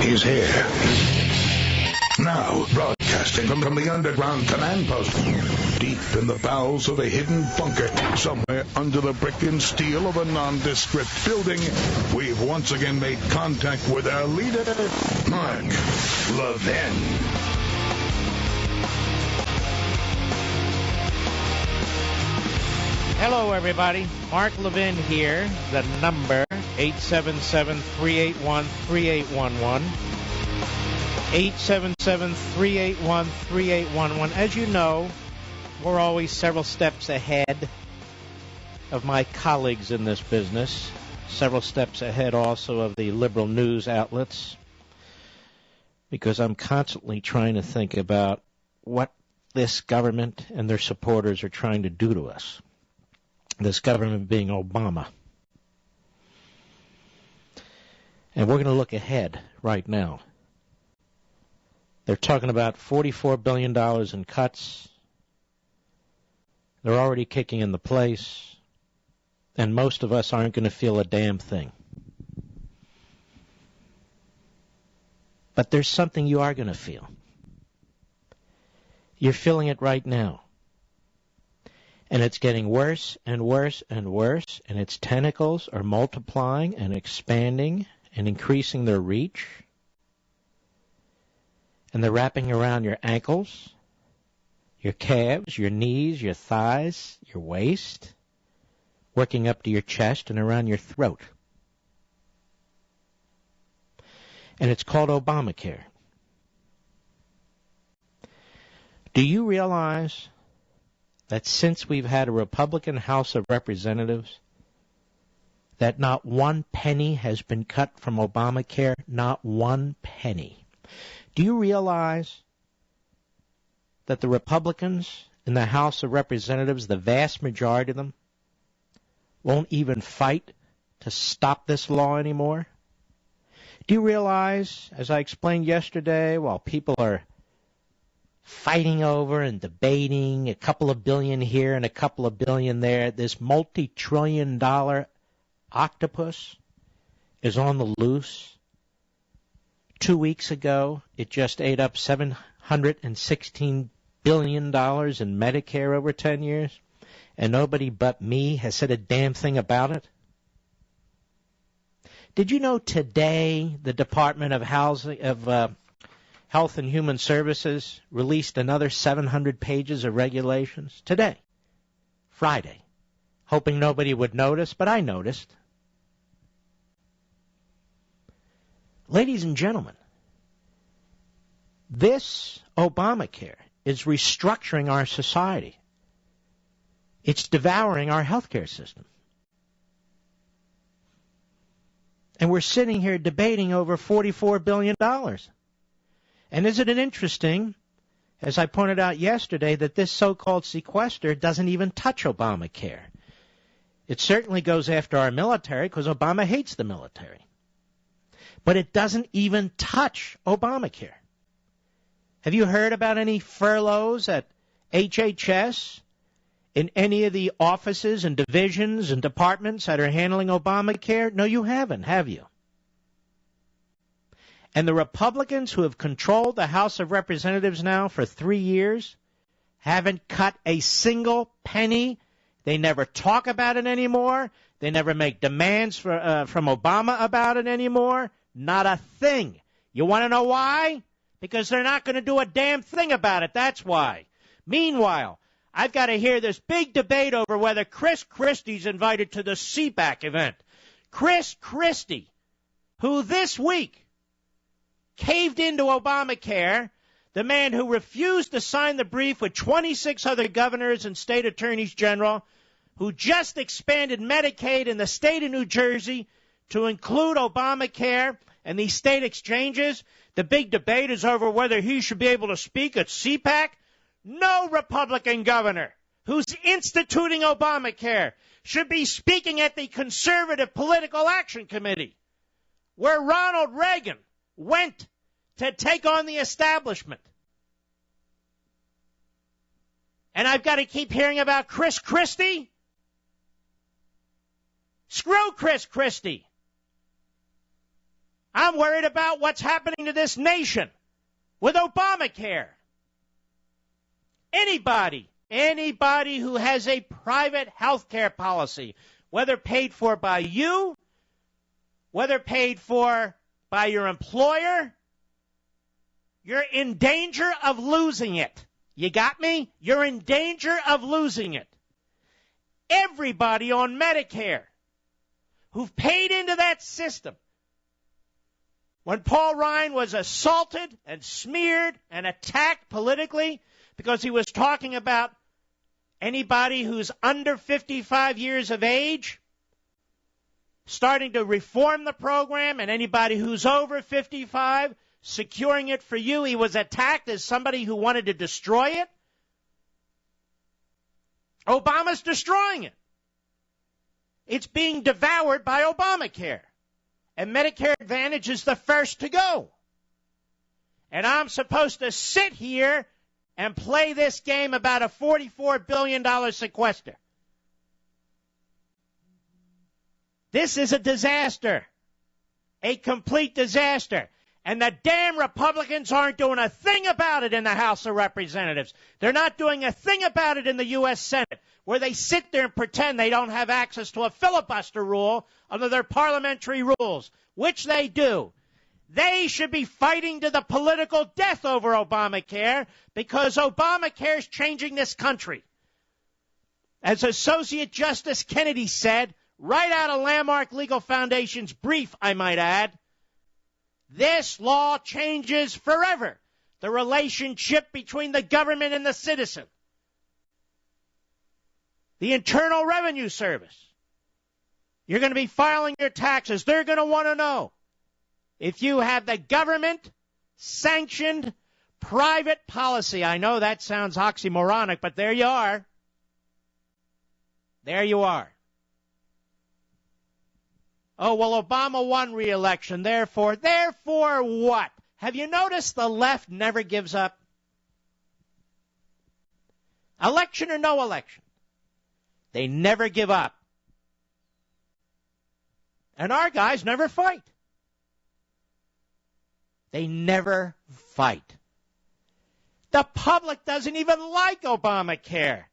He's here. Now, broadcasting from the underground command post, deep in the bowels of a hidden bunker, somewhere under the brick and steel of a nondescript building, we've once again made contact with our leader, Mark Levin. Hello, everybody. Mark Levin here. The number, 877-381-3811. 877-381-3811. As you know, we're always several steps ahead of my colleagues in this business, several steps ahead also of the liberal news outlets, because I'm constantly trying to think about what this government and their supporters are trying to do to us. This government being Obama. And we're going to look ahead right now. They're talking about $44 billion in cuts. They're already kicking into place. And most of us aren't going to feel a damn thing. But there's something you are going to feel. You're feeling it right now. And it's getting worse and worse and worse, and its tentacles are multiplying and expanding and increasing their reach. And they're wrapping around your ankles, your calves, your knees, your thighs, your waist, working up to your chest and around your throat. And it's called Obamacare. Do you realize that since we've had a Republican House of Representatives, that not one penny has been cut from Obamacare? Not one penny. Do you realize that the Republicans in the House of Representatives, the vast majority of them, won't even fight to stop this law anymore? Do you realize, as I explained yesterday, while people are fighting over and debating a couple of billion here and a couple of billion there, this multi-trillion-dollar octopus is on the loose? 2 weeks ago, it just ate up $716 billion in Medicare over 10 years, and nobody but me has said a damn thing about it. Did you know today the Department of Health and Human Services released another 700 pages of regulations? Today, Friday, hoping nobody would notice, but I noticed. Ladies and gentlemen, this Obamacare is restructuring our society. It's devouring our healthcare system. And we're sitting here debating over $44 billion. And isn't it interesting, as I pointed out yesterday, that this so-called sequester doesn't even touch Obamacare? It certainly goes after our military because Obama hates the military. But it doesn't even touch Obamacare. Have you heard about any furloughs at HHS, in any of the offices and divisions and departments that are handling Obamacare? No, you haven't, have you? And the Republicans who have controlled the House of Representatives now for 3 years haven't cut a single penny. They never talk about it anymore. They never make demands from Obama about it anymore. Not a thing. You want to know why? Because they're not going to do a damn thing about it. That's why. Meanwhile, I've got to hear this big debate over whether Chris Christie's invited to the CPAC event. Chris Christie, who this week caved into Obamacare, the man who refused to sign the brief with 26 other governors and state attorneys general, who just expanded Medicaid in the state of New Jersey to include Obamacare and these state exchanges. The big debate is over whether he should be able to speak at CPAC. No Republican governor who's instituting Obamacare should be speaking at the Conservative Political Action Committee, where Ronald Reagan went to take on the establishment. And I've got to keep hearing about Chris Christie? Screw Chris Christie. I'm worried about what's happening to this nation with Obamacare. Anybody who has a private health care policy, whether paid for by you, whether paid for by your employer, you're in danger of losing it. You got me? You're in danger of losing it. Everybody on Medicare who've paid into that system, when Paul Ryan was assaulted and smeared and attacked politically because he was talking about anybody who's under 55 years of age starting to reform the program, and anybody who's over 55 securing it for you, he was attacked as somebody who wanted to destroy it. Obama's destroying it. It's being devoured by Obamacare. And Medicare Advantage is the first to go. And I'm supposed to sit here and play this game about a $44 billion sequester. This is a disaster. A complete disaster. And the damn Republicans aren't doing a thing about it in the House of Representatives. They're not doing a thing about it in the U.S. Senate, where they sit there and pretend they don't have access to a filibuster rule under their parliamentary rules, which they do. They should be fighting to the political death over Obamacare, because Obamacare is changing this country. As Associate Justice Kennedy said, right out of Landmark Legal Foundation's brief, I might add, this law changes forever the relationship between the government and the citizen. The Internal Revenue Service. You're going to be filing your taxes. They're going to want to know if you have the government-sanctioned private policy. I know that sounds oxymoronic, but there you are. There you are. Oh, well, Obama won re-election, therefore what? Have you noticed the left never gives up? Election or no election, they never give up. And our guys never fight. They never fight. The public doesn't even like Obamacare.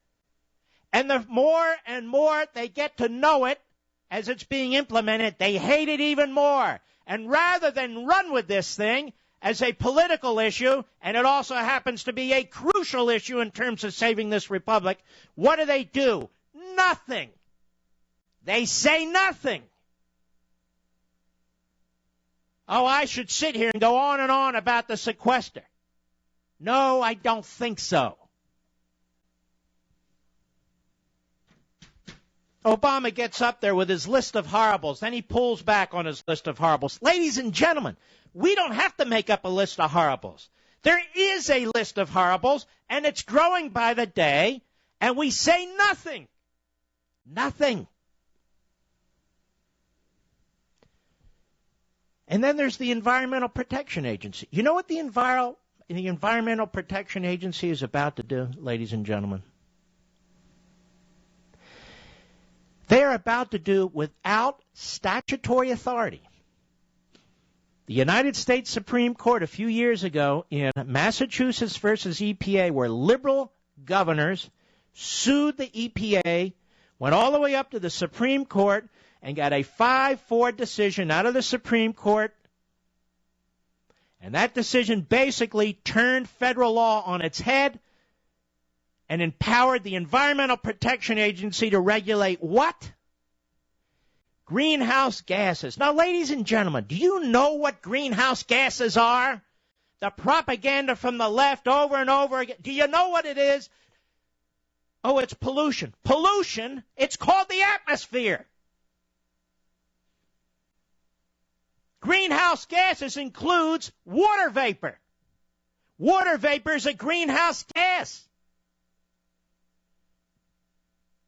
And the more and more they get to know it, as it's being implemented, they hate it even more. And rather than run with this thing as a political issue, and it also happens to be a crucial issue in terms of saving this republic, what do? Nothing. They say nothing. Oh, I should sit here and go on and on about the sequester. No, I don't think so. Obama gets up there with his list of horribles, then he pulls back on his list of horribles. Ladies and gentlemen, we don't have to make up a list of horribles. There is a list of horribles, and it's growing by the day, and we say nothing. Nothing. And then there's the Environmental Protection Agency. You know what the Environmental Protection Agency is about to do, ladies and gentlemen? They're about to do without statutory authority. The United States Supreme Court a few years ago in Massachusetts versus EPA, where liberal governors sued the EPA, went all the way up to the Supreme Court and got a 5-4 decision out of the Supreme Court. And that decision basically turned federal law on its head and empowered the Environmental Protection Agency to regulate what? Greenhouse gases. Now, ladies and gentlemen, do you know what greenhouse gases are? The propaganda from the left over and over again. Do you know what it is? Oh, it's pollution. Pollution? It's called the atmosphere. Greenhouse gases includes water vapor. Water vapor is a greenhouse gas.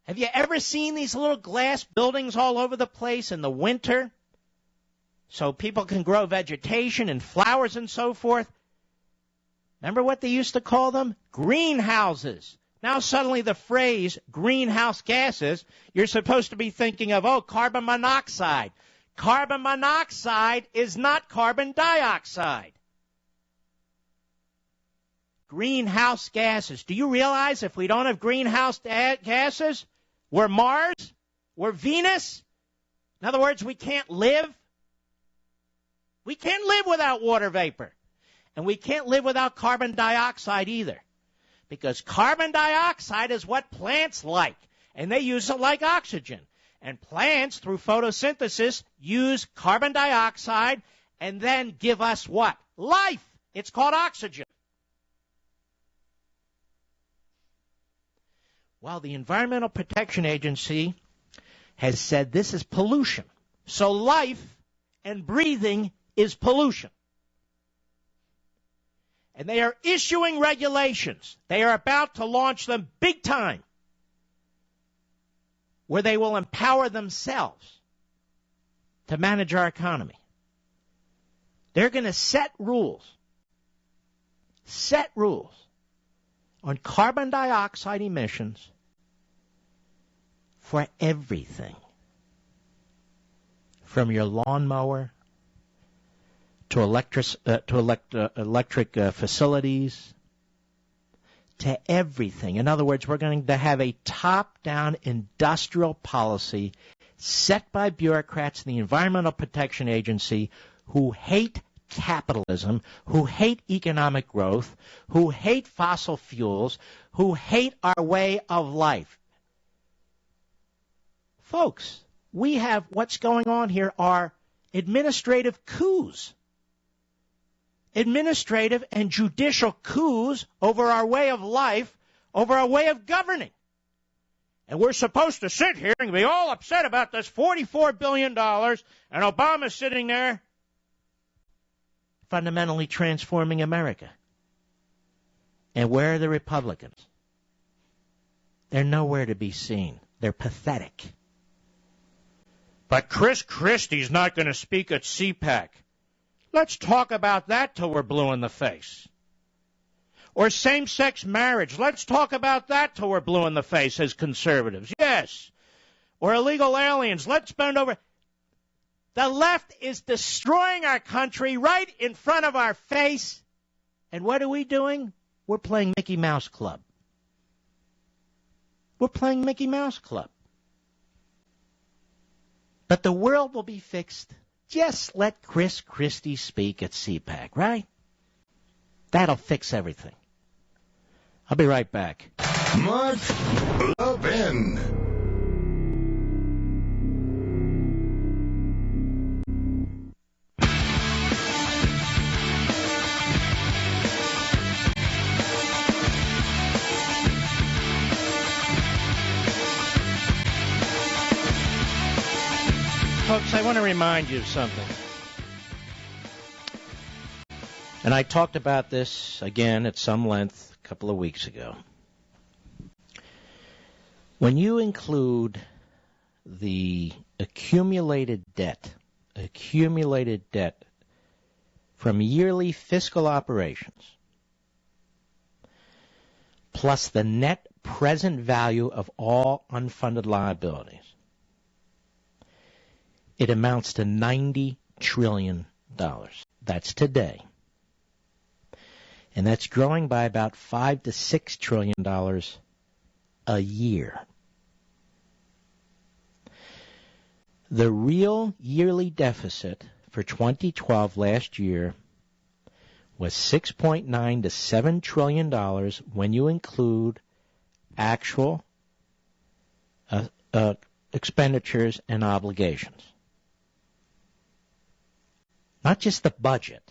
Have you ever seen these little glass buildings all over the place in the winter so people can grow vegetation and flowers and so forth? Remember what they used to call them? Greenhouses. Now suddenly the phrase greenhouse gases, you're supposed to be thinking of, carbon monoxide. carbon monoxide is not carbon dioxide. Greenhouse gases. Do you realize if we don't have greenhouse gases, we're Mars? We're Venus? In other words, we can't live. We can't live without water vapor. And we can't live without carbon dioxide either. Because carbon dioxide is what plants like. And they use it like oxygen. And plants, through photosynthesis, use carbon dioxide and then give us what? Life. It's called oxygen. While the Environmental Protection Agency has said this is pollution. So life and breathing is pollution. And they are issuing regulations. They are about to launch them big time, where they will empower themselves to manage our economy. They're going to set rules on carbon dioxide emissions for everything, from your lawnmower to electric facilities, to everything. In other words, we're going to have a top-down industrial policy set by bureaucrats in the Environmental Protection Agency who hate capitalism, who hate economic growth, who hate fossil fuels, who hate our way of life. Folks, we have what's going on here are administrative coups. Administrative and judicial coups over our way of life, over our way of governing. And we're supposed to sit here and be all upset about this $44 billion, and Obama's sitting there fundamentally transforming America. And where are the Republicans? They're nowhere to be seen. They're pathetic. But Chris Christie's not going to speak at CPAC. Let's talk about that till we're blue in the face. Or same-sex marriage. Let's talk about that till we're blue in the face as conservatives. Yes. Or illegal aliens. Let's bend over. The left is destroying our country right in front of our face. And what are we doing? We're playing Mickey Mouse Club. We're playing Mickey Mouse Club. But the world will be fixed. Just let Chris Christie speak at CPAC, right? That'll fix everything. I'll be right back. Mark Levin. Folks, I want to remind you of something. And I talked about this again at some length a couple of weeks ago. When you include the accumulated debt from yearly fiscal operations, plus the net present value of all unfunded liabilities, it amounts to $90 trillion. That's today. And that's growing by about $5 to $6 trillion a year. The real yearly deficit for 2012 last year was $6.9 to $7 trillion when you include actual expenditures and obligations. Not just the budget,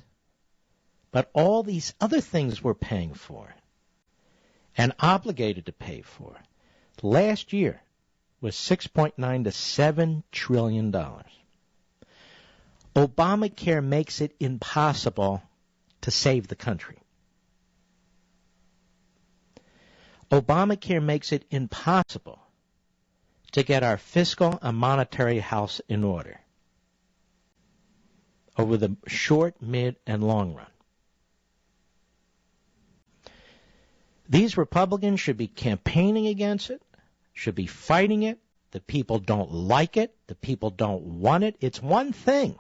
but all these other things we're paying for and obligated to pay for. Last year was $6.9 to $7 trillion. Obamacare makes it impossible to save the country. Obamacare makes it impossible to get our fiscal and monetary house in order over the short, mid, and long run. These Republicans should be campaigning against it, should be fighting it. The people don't like it. The people don't want it. It's one thing.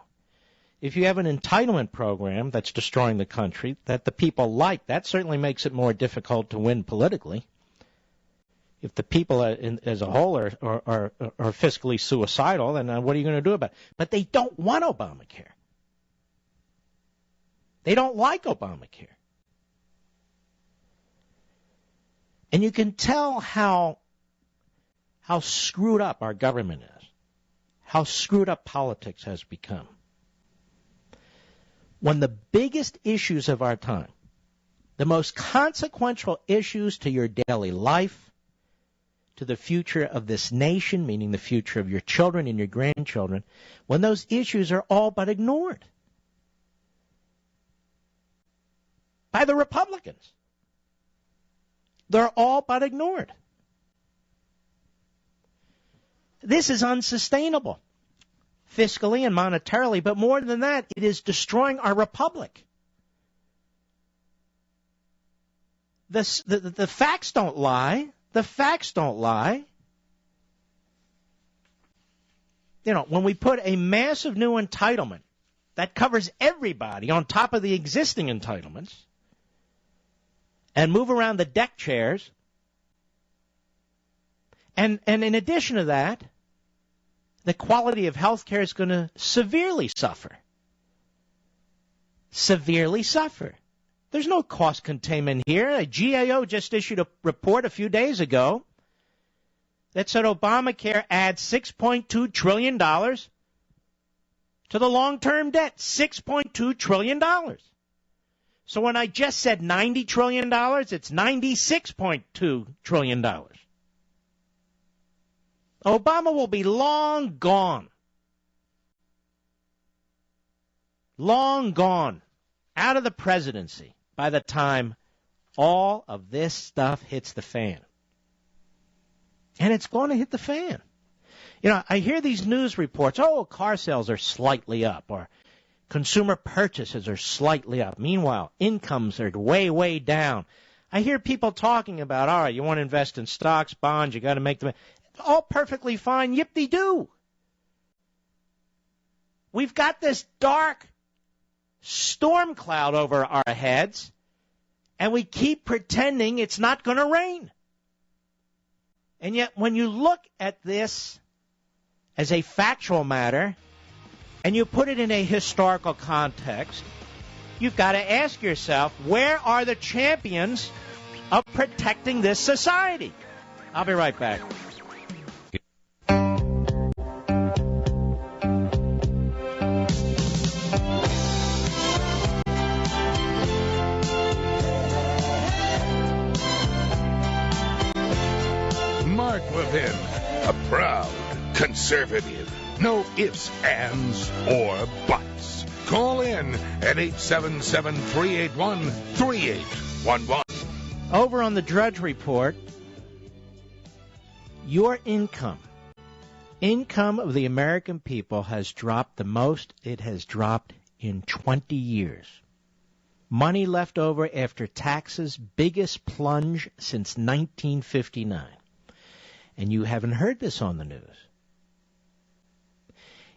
If you have an entitlement program that's destroying the country that the people like, that certainly makes it more difficult to win politically. If the people as a whole are fiscally suicidal, then what are you going to do about it? But they don't want Obamacare. They don't like Obamacare. And you can tell how screwed up our government is, how screwed up politics has become. When the biggest issues of our time, the most consequential issues to your daily life, to the future of this nation, meaning the future of your children and your grandchildren, when those issues are all but ignored by the Republicans. They're all but ignored. This is unsustainable, fiscally and monetarily, but more than that, it is destroying our republic. The facts don't lie. The facts don't lie. You know, when we put a massive new entitlement that covers everybody on top of the existing entitlements and move around the deck chairs, and in addition to that, the quality of health care is going to severely suffer. Severely suffer. There's no cost containment here. A GAO just issued a report a few days ago that said Obamacare adds $6.2 trillion to the long-term debt. $6.2 trillion. So when I just said $90 trillion, it's $96.2 trillion. Obama will be long gone. Long gone. Out of the presidency by the time all of this stuff hits the fan. And it's going to hit the fan. You know, I hear these news reports, car sales are slightly up, or consumer purchases are slightly up. Meanwhile, incomes are way, way down. I hear people talking about, all right, you want to invest in stocks, bonds, you got to make them. All perfectly fine, yip-de-doo. We've got this dark storm cloud over our heads, and we keep pretending it's not going to rain. And yet, when you look at this as a factual matter, and you put it in a historical context, you've got to ask yourself, where are the champions of protecting this society? I'll be right back. Mark Levin, a proud conservative. No ifs, ands, or buts. Call in at 877-381-3811. Over on the Drudge Report, your income of the American people has dropped the most it has dropped in 20 years. Money left over after taxes, biggest plunge since 1959. And you haven't heard this on the news.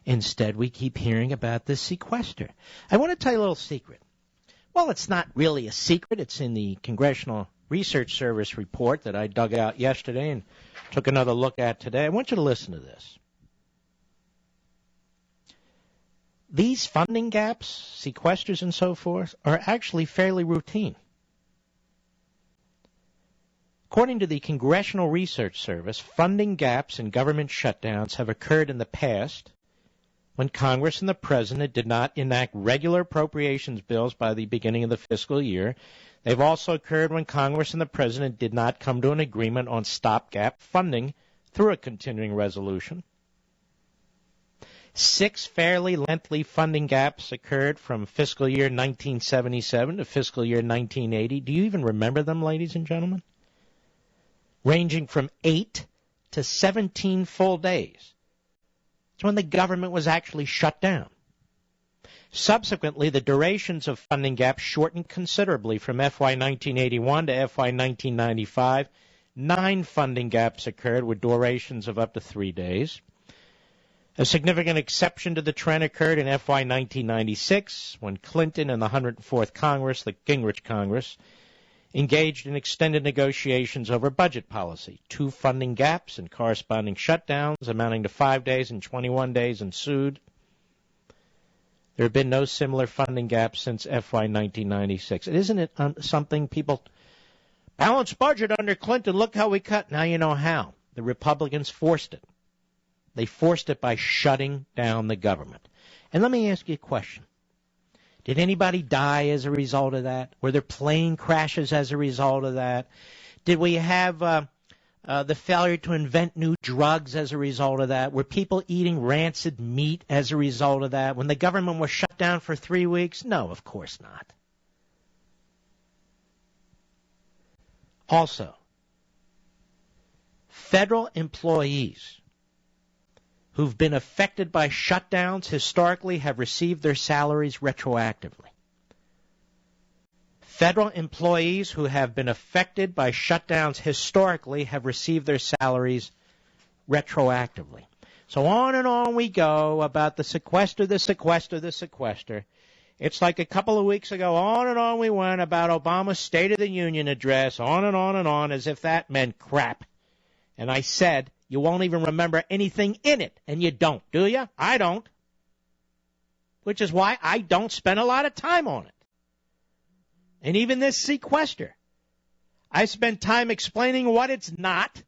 Instead, we keep hearing about this sequester. I want to tell you a little secret. Well, it's not really a secret. It's in the Congressional Research Service report that I dug out yesterday and took another look at today. I want you to listen to this. These funding gaps, sequesters and so forth, are actually fairly routine. According to the Congressional Research Service, funding gaps and government shutdowns have occurred in the past when Congress and the President did not enact regular appropriations bills by the beginning of the fiscal year. They've also occurred when Congress and the President did not come to an agreement on stopgap funding through a continuing resolution. 6 fairly lengthy funding gaps occurred from fiscal year 1977 to fiscal year 1980. Do you even remember them, ladies and gentlemen? Ranging from 8 to 17 full days. It's when the government was actually shut down. Subsequently, the durations of funding gaps shortened considerably from FY 1981 to FY 1995, 9 funding gaps occurred with durations of up to 3 days. A significant exception to the trend occurred in FY 1996 when Clinton and the 104th Congress, the Gingrich Congress, engaged in extended negotiations over budget policy. 2 funding gaps and corresponding shutdowns amounting to 5 days and 21 days ensued. There have been no similar funding gaps since FY 1996. Isn't it something people... Balanced budget under Clinton, look how we cut. Now you know how. The Republicans forced it. They forced it by shutting down the government. And let me ask you a question. Did anybody die as a result of that? Were there plane crashes as a result of that? Did we have the failure to invent new drugs as a result of that? Were people eating rancid meat as a result of that? When the government was shut down for 3 weeks? No, of course not. Also, federal employees who've been affected by shutdowns historically have received their salaries retroactively. Federal employees who have been affected by shutdowns historically have received their salaries retroactively. So on we go about the sequester, the sequester, the sequester. It's like a couple of weeks ago, on and on we went about Obama's State of the Union address, on and on, as if that meant crap. And I said, you won't even remember anything in it, and you don't, do you? I don't. Which is why I don't spend a lot of time on it. And even this sequester, I spent time explaining what it's not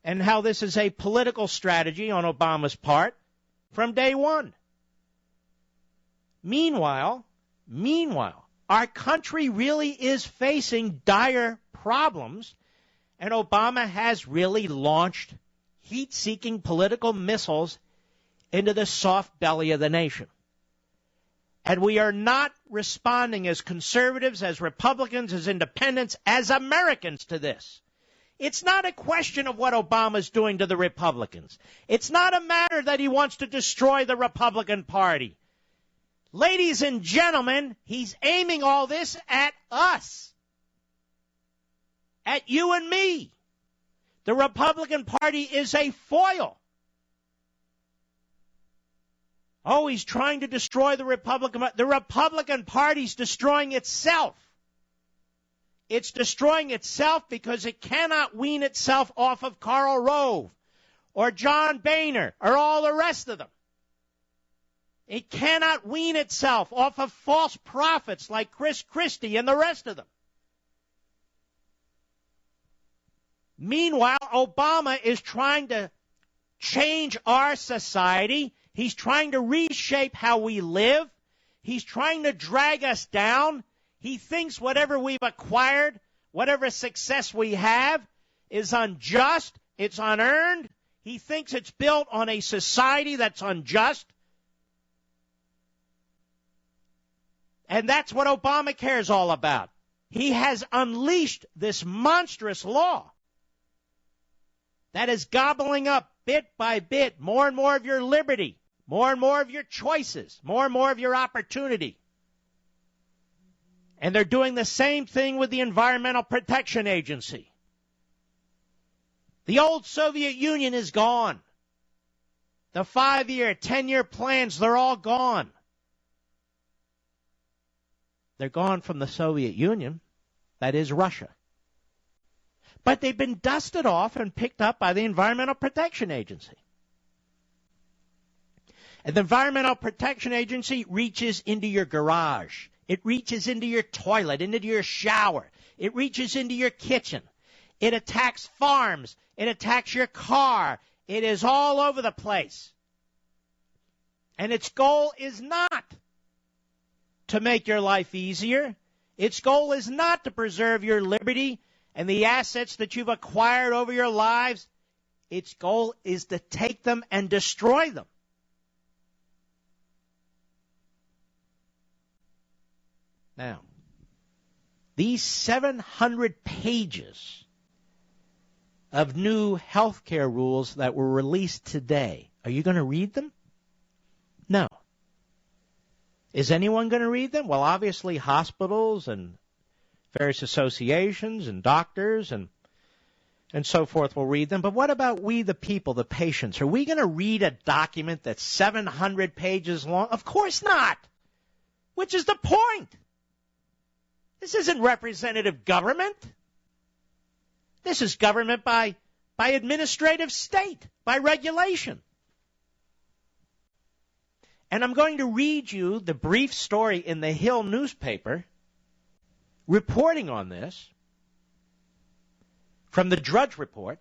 and how this is a political strategy on Obama's part from day one. Meanwhile, our country really is facing dire problems, and Obama has really launched heat-seeking political missiles into the soft belly of the nation. And we are not responding as conservatives, as Republicans, as independents, as Americans to this. It's not a question of what Obama's doing to the Republicans. It's not a matter that he wants to destroy the Republican Party. Ladies and gentlemen, he's aiming all this at us. At you and me. The Republican Party is a foil. Oh, he's trying to destroy the Republican Party. The Republican Party's destroying itself. It's destroying itself because it cannot wean itself off of Karl Rove or John Boehner or all the rest of them. It cannot wean itself off of false prophets like Christie and the rest of them. Meanwhile, Obama is trying to change our society. He's trying to reshape how we live. He's trying to drag us down. He thinks whatever we've acquired, whatever success we have, is unjust. It's unearned. He thinks it's built on a society that's unjust. And that's what Obamacare is all about. He has unleashed this monstrous law that is gobbling up bit by bit more and more of your liberty, more and more of your choices, more and more of your opportunity. And they're doing the same thing with the Environmental Protection Agency. The old Soviet Union is gone. The 5-year, 10-year plans, they're all gone. They're gone from the Soviet Union, that is Russia. But they've been dusted off and picked up by the Environmental Protection Agency. And the Environmental Protection Agency reaches into your garage. It reaches into your toilet, into your shower. It reaches into your kitchen. It attacks farms. It attacks your car. It is all over the place. And its goal is not to make your life easier. Its goal is not to preserve your liberty and the assets that you've acquired over your lives. Its goal is to take them and destroy them. Now, these 700 pages of new health care rules that were released today, are you going to read them? No. Is anyone going to read them? Well, obviously hospitals and various associations and doctors and and so forth will read them. But what about we, the people, the patients? Are we going to read a document that's 700 pages long? Of course not. Which is the point. This isn't representative government. This is government by administrative state, by regulation. And I'm going to read you the brief story in the Hill newspaper reporting on this from the Drudge Report,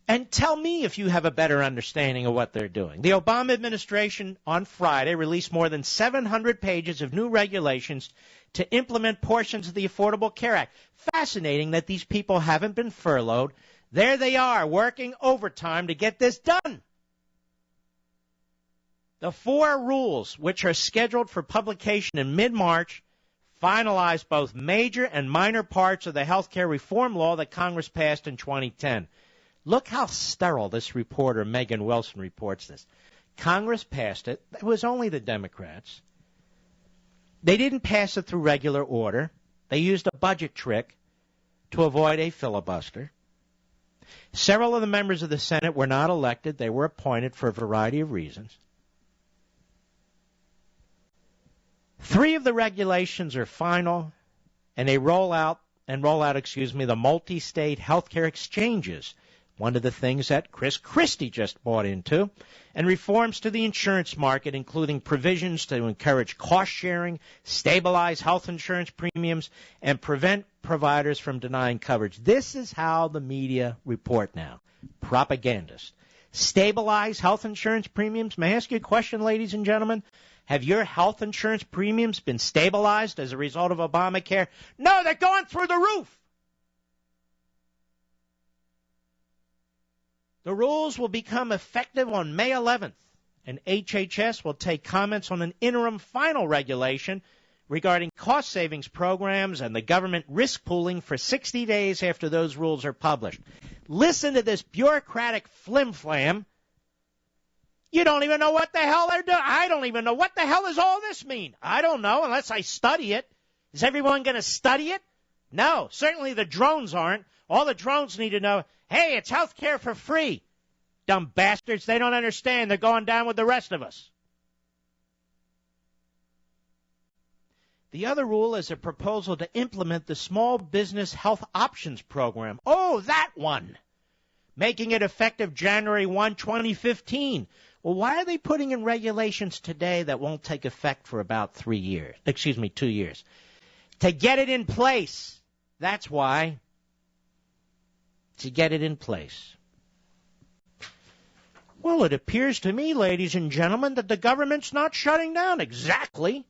and tell me if you have a better understanding of what they're doing. The Obama administration on Friday released more than 700 pages of new regulations to implement portions of the Affordable Care Act. Fascinating that these people haven't been furloughed. There they are, working overtime to get this done. The 4 rules, which are scheduled for publication in mid-March, finalize both major and minor parts of the health care reform law that Congress passed in 2010. Look how sterile this reporter, Megan Wilson, reports this. Congress passed it. It was only the Democrats. They didn't pass it through regular order. They used a budget trick to avoid a filibuster. Several of the members of the Senate were not elected. They were appointed for a variety of reasons. 3 of the regulations are final, and they roll out the multi-state healthcare exchanges, one of the things that Christie just bought into, and reforms to the insurance market, including provisions to encourage cost sharing, stabilize health insurance premiums, and prevent providers from denying coverage. This is how the media report now. Propagandists. Stabilize health insurance premiums. May I ask you a question, ladies and gentlemen? Have your health insurance premiums been stabilized as a result of Obamacare? No, they're going through the roof. The rules will become effective on May 11th, and HHS will take comments on an interim final regulation regarding cost savings programs and the government risk pooling for 60 days after those rules are published. Listen to this bureaucratic flim-flam. You don't even know what the hell they're doing. I don't even know what the hell does all this mean. I don't know unless I study it. Is everyone going to study it? No, certainly the drones aren't. All the drones need to know, hey, it's health care for free. Dumb bastards, they don't understand. They're going down with the rest of us. The other rule is a proposal to implement the Small Business Health Options Program. Oh, that one. Making it effective January 1, 2015. Well, why are they putting in regulations today that won't take effect for about 2 years? To get it in place. That's why. To get it in place. Well, it appears to me, ladies and gentlemen, that the government's not shutting down exactly.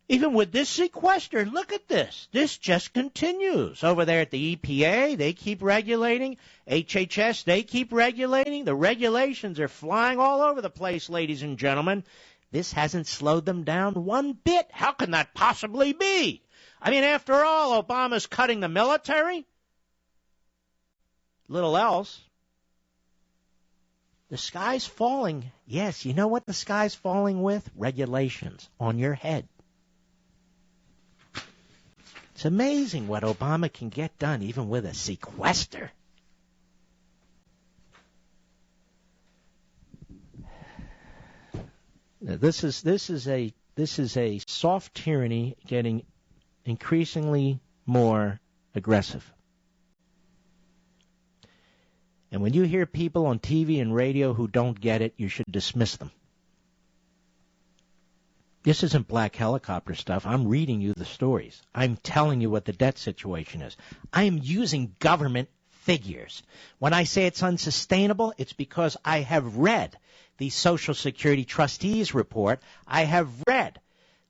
Even with this sequester, look at this. This just continues. Over there at the EPA, they keep regulating. HHS, they keep regulating. The regulations are flying all over the place, ladies and gentlemen. This hasn't slowed them down one bit. How can that possibly be? I mean, after all, Obama's cutting the military. Little else. The sky's falling. Yes, you know what the sky's falling with? Regulations on your head. It's amazing what Obama can get done even with a sequester. This is a soft tyranny getting increasingly more aggressive. And when you hear people on TV and radio who don't get it, you should dismiss them. This isn't black helicopter stuff. I'm reading you the stories. I'm telling you what the debt situation is. I am using government figures. When I say it's unsustainable, it's because I have read the Social Security Trustees report. I have read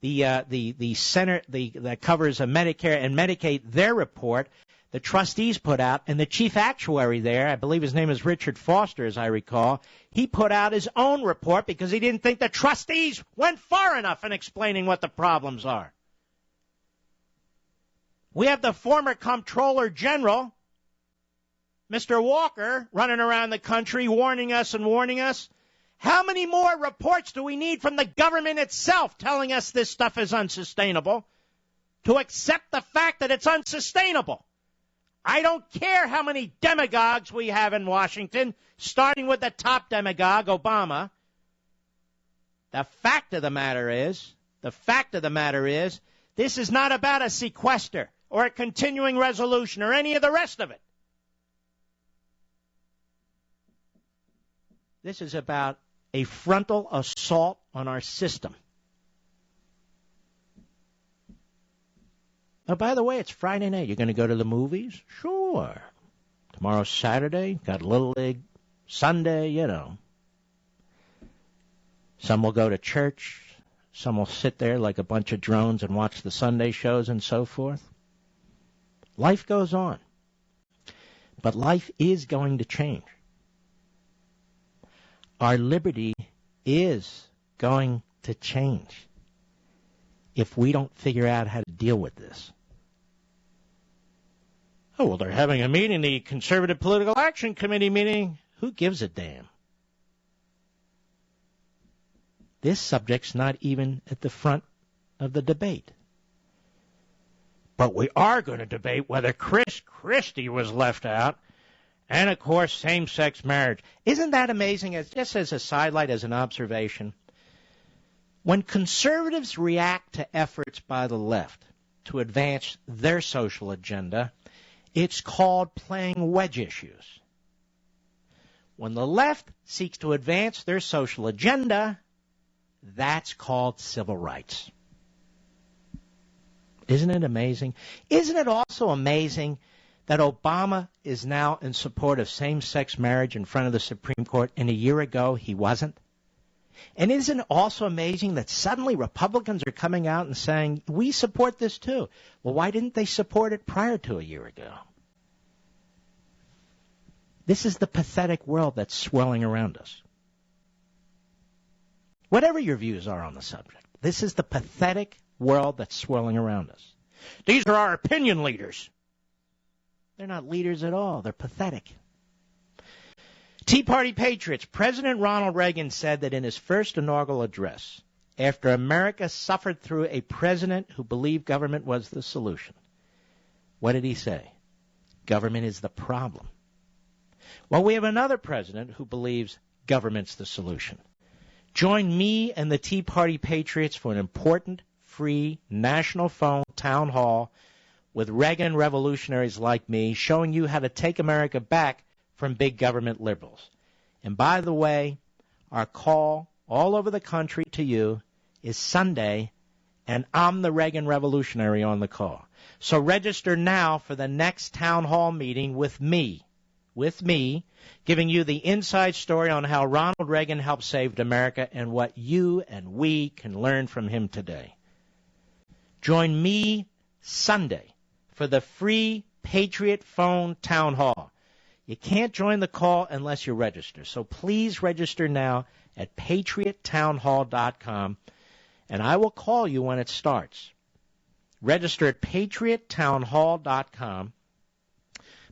the Center that covers Medicare and Medicaid, their report. The trustees put out, and the chief actuary there, I believe his name is Richard Foster, as I recall, he put out his own report because he didn't think the trustees went far enough in explaining what the problems are. We have the former Comptroller General, Mr. Walker, running around the country warning us and warning us. How many more reports do we need from the government itself telling us this stuff is unsustainable? to accept the fact that it's unsustainable. I don't care how many demagogues we have in Washington, starting with the top demagogue, Obama. The fact of the matter is, this is not about a sequester or a continuing resolution or any of the rest of it. This is about a frontal assault on our system. Oh, by the way, it's Friday night. You're going to go to the movies? Sure. Tomorrow's Saturday. Got Little League. Sunday, you know. Some will go to church. Some will sit there like a bunch of drones and watch the Sunday shows and so forth. Life goes on. But life is going to change. Our liberty is going to change if we don't figure out how to deal with this. Oh, well, they're having a meeting, the Conservative Political Action Committee meeting. Who gives a damn? This subject's not even at the front of the debate. But we are going to debate whether Christie was left out, and, of course, same-sex marriage. Isn't that amazing? Just as a sidelight, as an observation, when conservatives react to efforts by the left to advance their social agenda, it's called playing wedge issues. When the left seeks to advance their social agenda, that's called civil rights. Isn't it amazing? Isn't it also amazing that Obama is now in support of same-sex marriage in front of the Supreme Court, and a year ago he wasn't? And isn't it also amazing that suddenly Republicans are coming out and saying, we support this too? Well, why didn't they support it prior to a year ago? This is the pathetic world that's swirling around us. Whatever your views are on the subject, this is the pathetic world that's swirling around us. These are our opinion leaders. They're not leaders at all. They're pathetic. Tea Party patriots. President Ronald Reagan said that in his first inaugural address, after America suffered through a president who believed government was the solution, what did he say? Government is the problem. Well, we have another president who believes government's the solution. Join me and the Tea Party patriots for an important, free, national phone town hall with Reagan revolutionaries like me, showing you how to take America back from big government liberals. And by the way, our call all over the country to you is Sunday, and I'm the Reagan revolutionary on the call. So register now for the next town hall meeting with me, giving you the inside story on how Ronald Reagan helped save America and what you and we can learn from him today. Join me Sunday for the free Patriot Phone Town Hall. You can't join the call unless you register. So please register now at patriottownhall.com, and I will call you when it starts. Register at patriottownhall.com.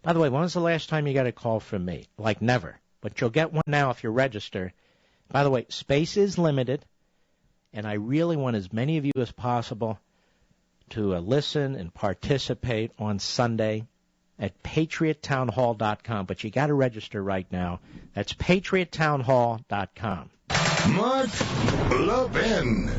By the way, when was the last time you got a call from me? Like never. But you'll get one now if you register. By the way, space is limited, and I really want as many of you as possible to listen and participate on Sunday at patriottownhall.com. But you got to register right now. That's patriottownhall.com. Mark Levin.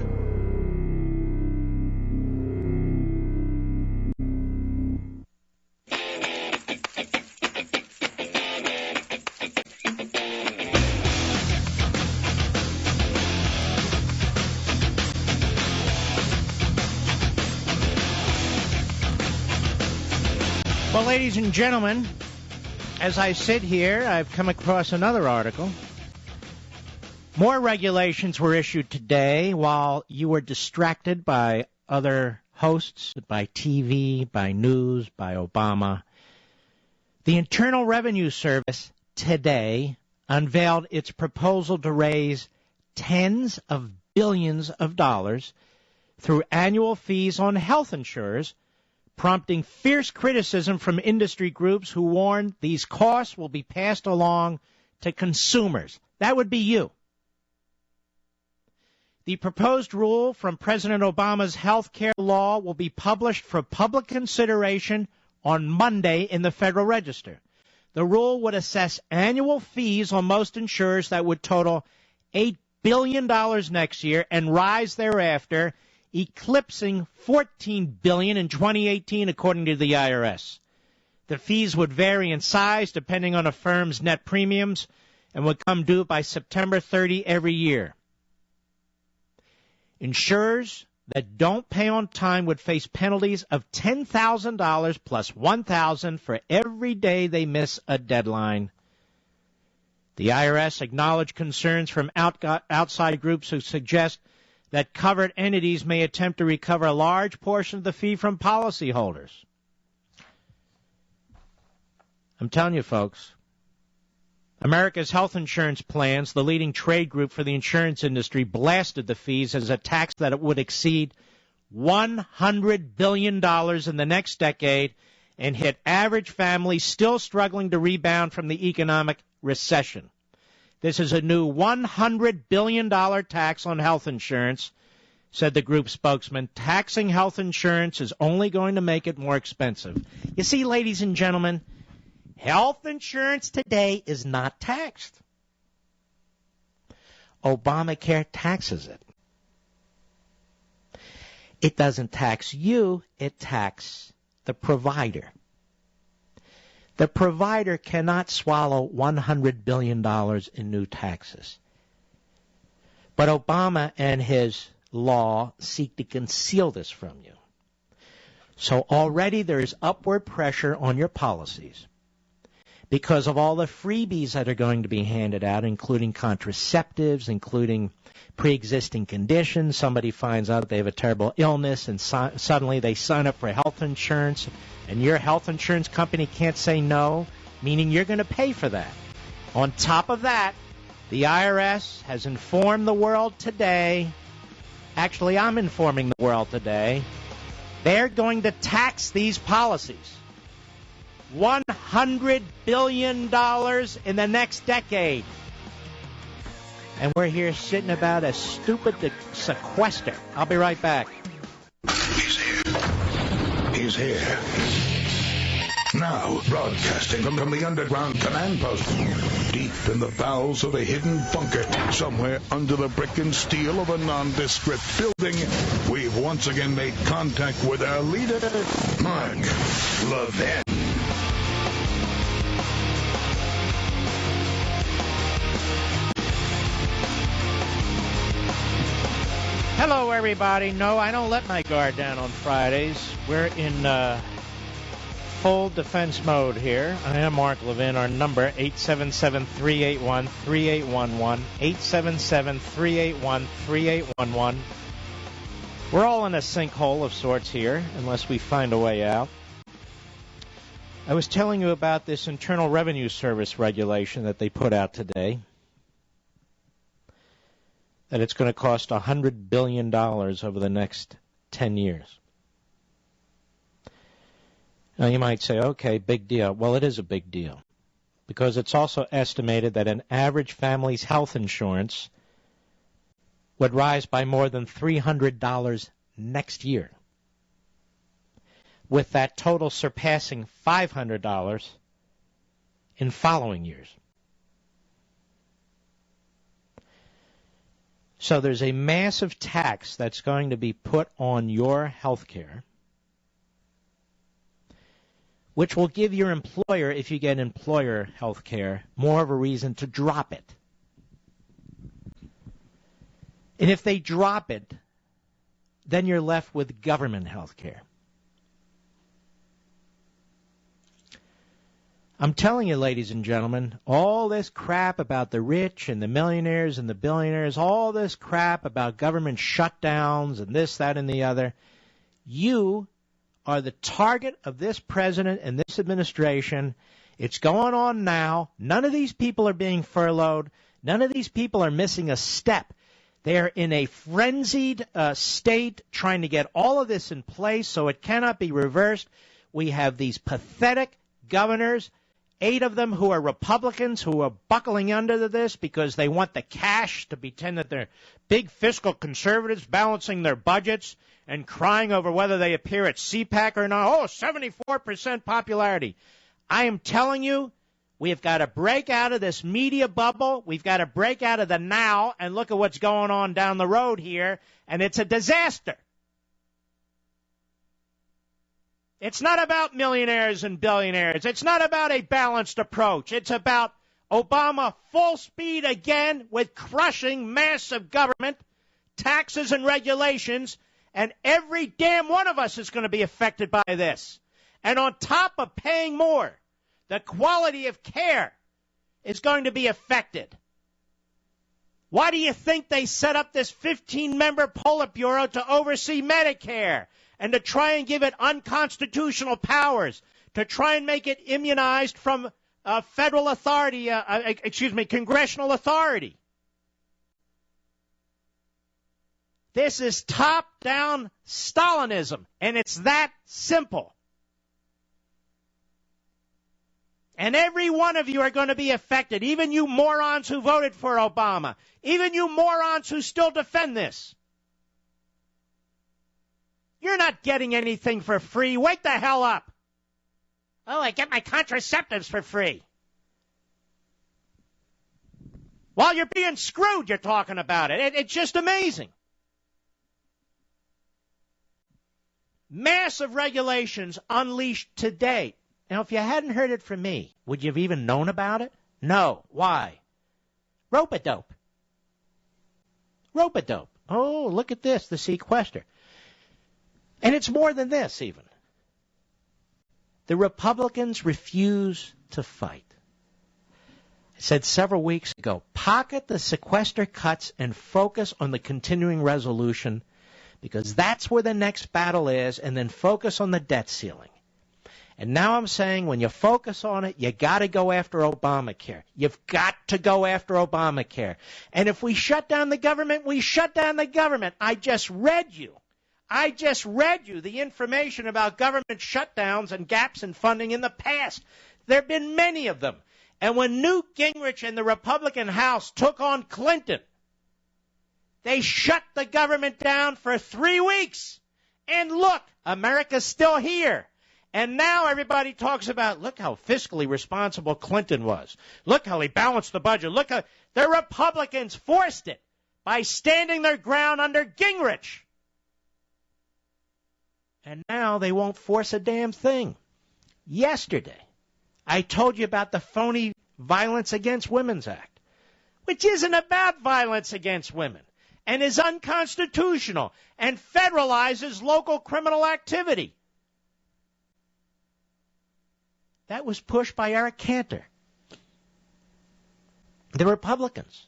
Well, ladies and gentlemen, as I sit here, I've come across another article. More regulations were issued today while you were distracted by other hosts, by TV, by news, by Obama. The Internal Revenue Service today unveiled its proposal to raise tens of billions of dollars through annual fees on health insurers, prompting fierce criticism from industry groups who warn these costs will be passed along to consumers. That would be you. The proposed rule from President Obama's health care law will be published for public consideration on Monday in the Federal Register. The rule would assess annual fees on most insurers that would total $8 billion next year and rise thereafter, eclipsing $14 billion in 2018, according to the IRS. The fees would vary in size depending on a firm's net premiums and would come due by September 30 every year. Insurers that don't pay on time would face penalties of $10,000 plus $1,000 for every day they miss a deadline. The IRS acknowledged concerns from outside groups who suggest that covered entities may attempt to recover a large portion of the fee from policyholders. I'm telling you, folks, America's health insurance plans, the leading trade group for the insurance industry, blasted the fees as a tax that it would exceed $100 billion in the next decade and hit average families still struggling to rebound from the economic recession. This is a new $100 billion tax on health insurance, said the group spokesman. Taxing health insurance is only going to make it more expensive. You see, ladies and gentlemen, health insurance today is not taxed. Obamacare taxes it. It doesn't tax you, it taxes the provider. The provider cannot swallow $100 billion in new taxes. But Obama and his law seek to conceal this from you. So already there is upward pressure on your policies because of all the freebies that are going to be handed out, including contraceptives, including pre-existing conditions. Somebody finds out they have a terrible illness and suddenly they sign up for health insurance, and your health insurance company can't say no, meaning you're going to pay for that. On top of that, the IRS has informed the world today, actually I'm informing the world today, they're going to tax these policies. $100 billion in the next decade. And we're here sitting about as stupid to sequester. I'll be right back. He's here. He's here. Now, broadcasting from the underground command post, deep in the bowels of a hidden bunker, somewhere under the brick and steel of a nondescript building, we've once again made contact with our leader, Mark Levin. Hello, everybody. No, I don't let my guard down on Fridays. We're in full defense mode here. I am Mark Levin. Our number, 877-381-3811, 877-381-3811. We're all in a sinkhole of sorts here, unless we find a way out. I was telling you about this Internal Revenue Service regulation that they put out today, that it's going to cost $100 billion over the next 10 years. Now, you might say, okay, big deal. Well, it is a big deal because it's also estimated that an average family's health insurance would rise by more than $300 next year, with that total surpassing $500 in following years. So there's a massive tax that's going to be put on your health care, which will give your employer, if you get employer health care, more of a reason to drop it. And if they drop it, then you're left with government health care. I'm telling you, ladies and gentlemen, all this crap about the rich and the millionaires and the billionaires, all this crap about government shutdowns and this, that, and the other, you are the target of this president and this administration. It's going on now. None of these people are being furloughed. None of these people are missing a step. They're in a frenzied state trying to get all of this in place so it cannot be reversed. We have these pathetic governors 8 of them who are Republicans who are buckling under to this because they want the cash to pretend that they're big fiscal conservatives balancing their budgets and crying over whether they appear at CPAC or not. Oh, 74% popularity. I am telling you, we have got to break out of this media bubble. We've got to break out of the now and look at what's going on down the road here, and it's a disaster. It's not about millionaires and billionaires. It's not about a balanced approach. It's about Obama full speed again with crushing massive government, taxes and regulations, and every damn one of us is going to be affected by this. And on top of paying more, the quality of care is going to be affected. Why do you think they set up this 15-member Politburo to oversee Medicare and to try and give it unconstitutional powers, to try and make it immunized from federal authority, congressional authority? This is top-down Stalinism, and it's that simple. And every one of you are going to be affected, even you morons who voted for Obama, even you morons who still defend this. You're not getting anything for free. Wake the hell up. Oh, I get my contraceptives for free. While you're being screwed, you're talking about it. It's just amazing. Massive regulations unleashed today. Now, if you hadn't heard it from me, would you have even known about it? No. Why? Rope-a-dope. Rope-a-dope. Oh, look at this, the sequester. And it's more than this, even. The Republicans refuse to fight. I said several weeks ago, pocket the sequester cuts and focus on the continuing resolution, because that's where the next battle is, and then focus on the debt ceiling. And now I'm saying when you focus on it, you got to go after Obamacare. You've got to go after Obamacare. And if we shut down the government, we shut down the government. I just read you the information about government shutdowns and gaps in funding in the past. There have been many of them. And when Newt Gingrich and the Republican House took on Clinton, they shut the government down for 3 weeks. And look, America's still here. And now everybody talks about, look how fiscally responsible Clinton was. Look how he balanced the budget. Look how the Republicans forced it by standing their ground under Gingrich. And now they won't force a damn thing. Yesterday, I told you about the phony Violence Against Women's Act, which isn't about violence against women and is unconstitutional and federalizes local criminal activity. That was pushed by Eric Cantor. The Republicans.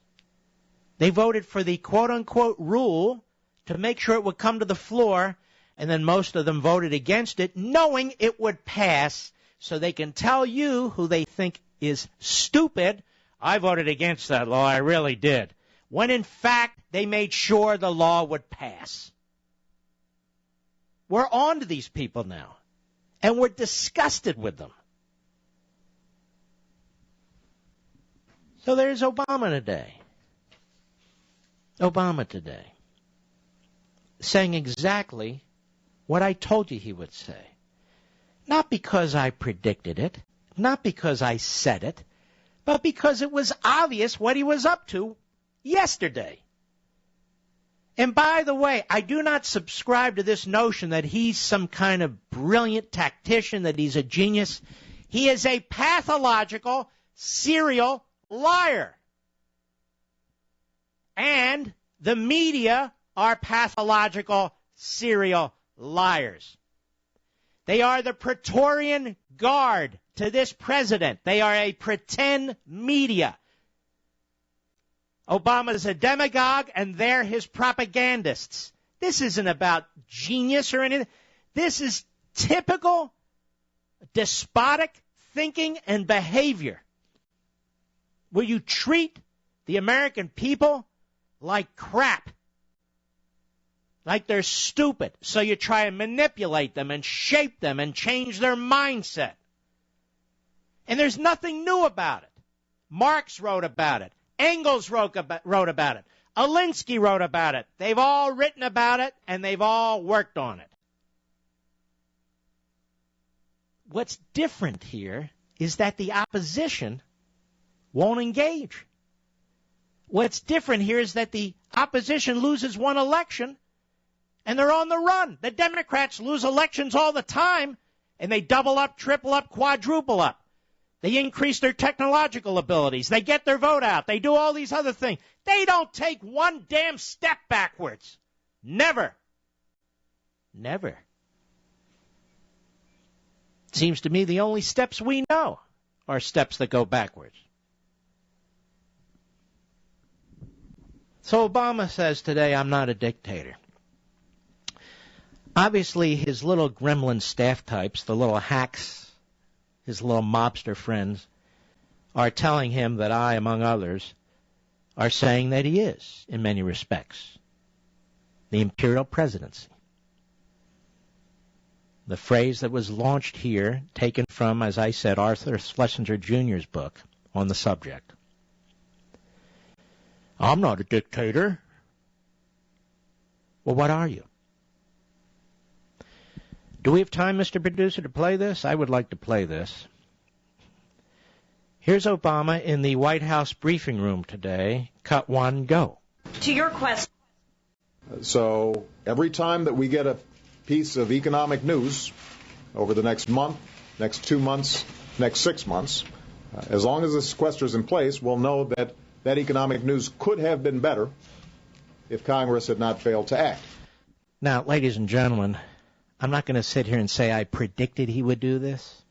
They voted for the quote-unquote rule to make sure it would come to the floor, and then most of them voted against it, knowing it would pass, so they can tell you who they think is stupid, I voted against that law, I really did. When in fact, they made sure the law would pass. We're on to these people now, and we're disgusted with them. So there's Obama today. Obama today. Saying exactly what I told you he would say. Not because I predicted it, not because I said it, but because it was obvious what he was up to yesterday. And by the way, I do not subscribe to this notion that he's some kind of brilliant tactician, that he's a genius. He is a pathological, serial liar. And the media are pathological, serial liars. They are the Praetorian Guard to this president. They are a pretend media. Obama's a demagogue, and they're his propagandists. This isn't about genius or anything. This is typical despotic thinking and behavior, where you treat the American people like crap, like they're stupid. So you try and manipulate them and shape them and change their mindset. And there's nothing new about it. Marx wrote about it. Engels wrote about it. Alinsky wrote about it. They've all written about it, and they've all worked on it. What's different here is that the opposition won't engage. What's different here is that the opposition loses one election, and they're on the run. The Democrats lose elections all the time, and they double up, triple up, quadruple up. They increase their technological abilities. They get their vote out. They do all these other things. They don't take one damn step backwards. Never. Never. Seems to me the only steps we know are steps that go backwards. So Obama says today, I'm not a dictator. Obviously, his little gremlin staff types, the little hacks, his little mobster friends, are telling him that I, among others, are saying that he is, in many respects, the imperial presidency. The phrase that was launched here, taken from, as I said, Arthur Schlesinger Jr.'s book on the subject. I'm not a dictator. Well, what are you? Do we have time, Mr. Producer, to play this? I would like to play this. Here's Obama in the White House briefing room today. Cut one, go. To your question. So every time that we get a piece of economic news over the next month, next 2 months, next 6 months, as long as the sequester is in place, we'll know that that economic news could have been better if Congress had not failed to act. Now, ladies and gentlemen, I'm not going to sit here and say I predicted he would do this.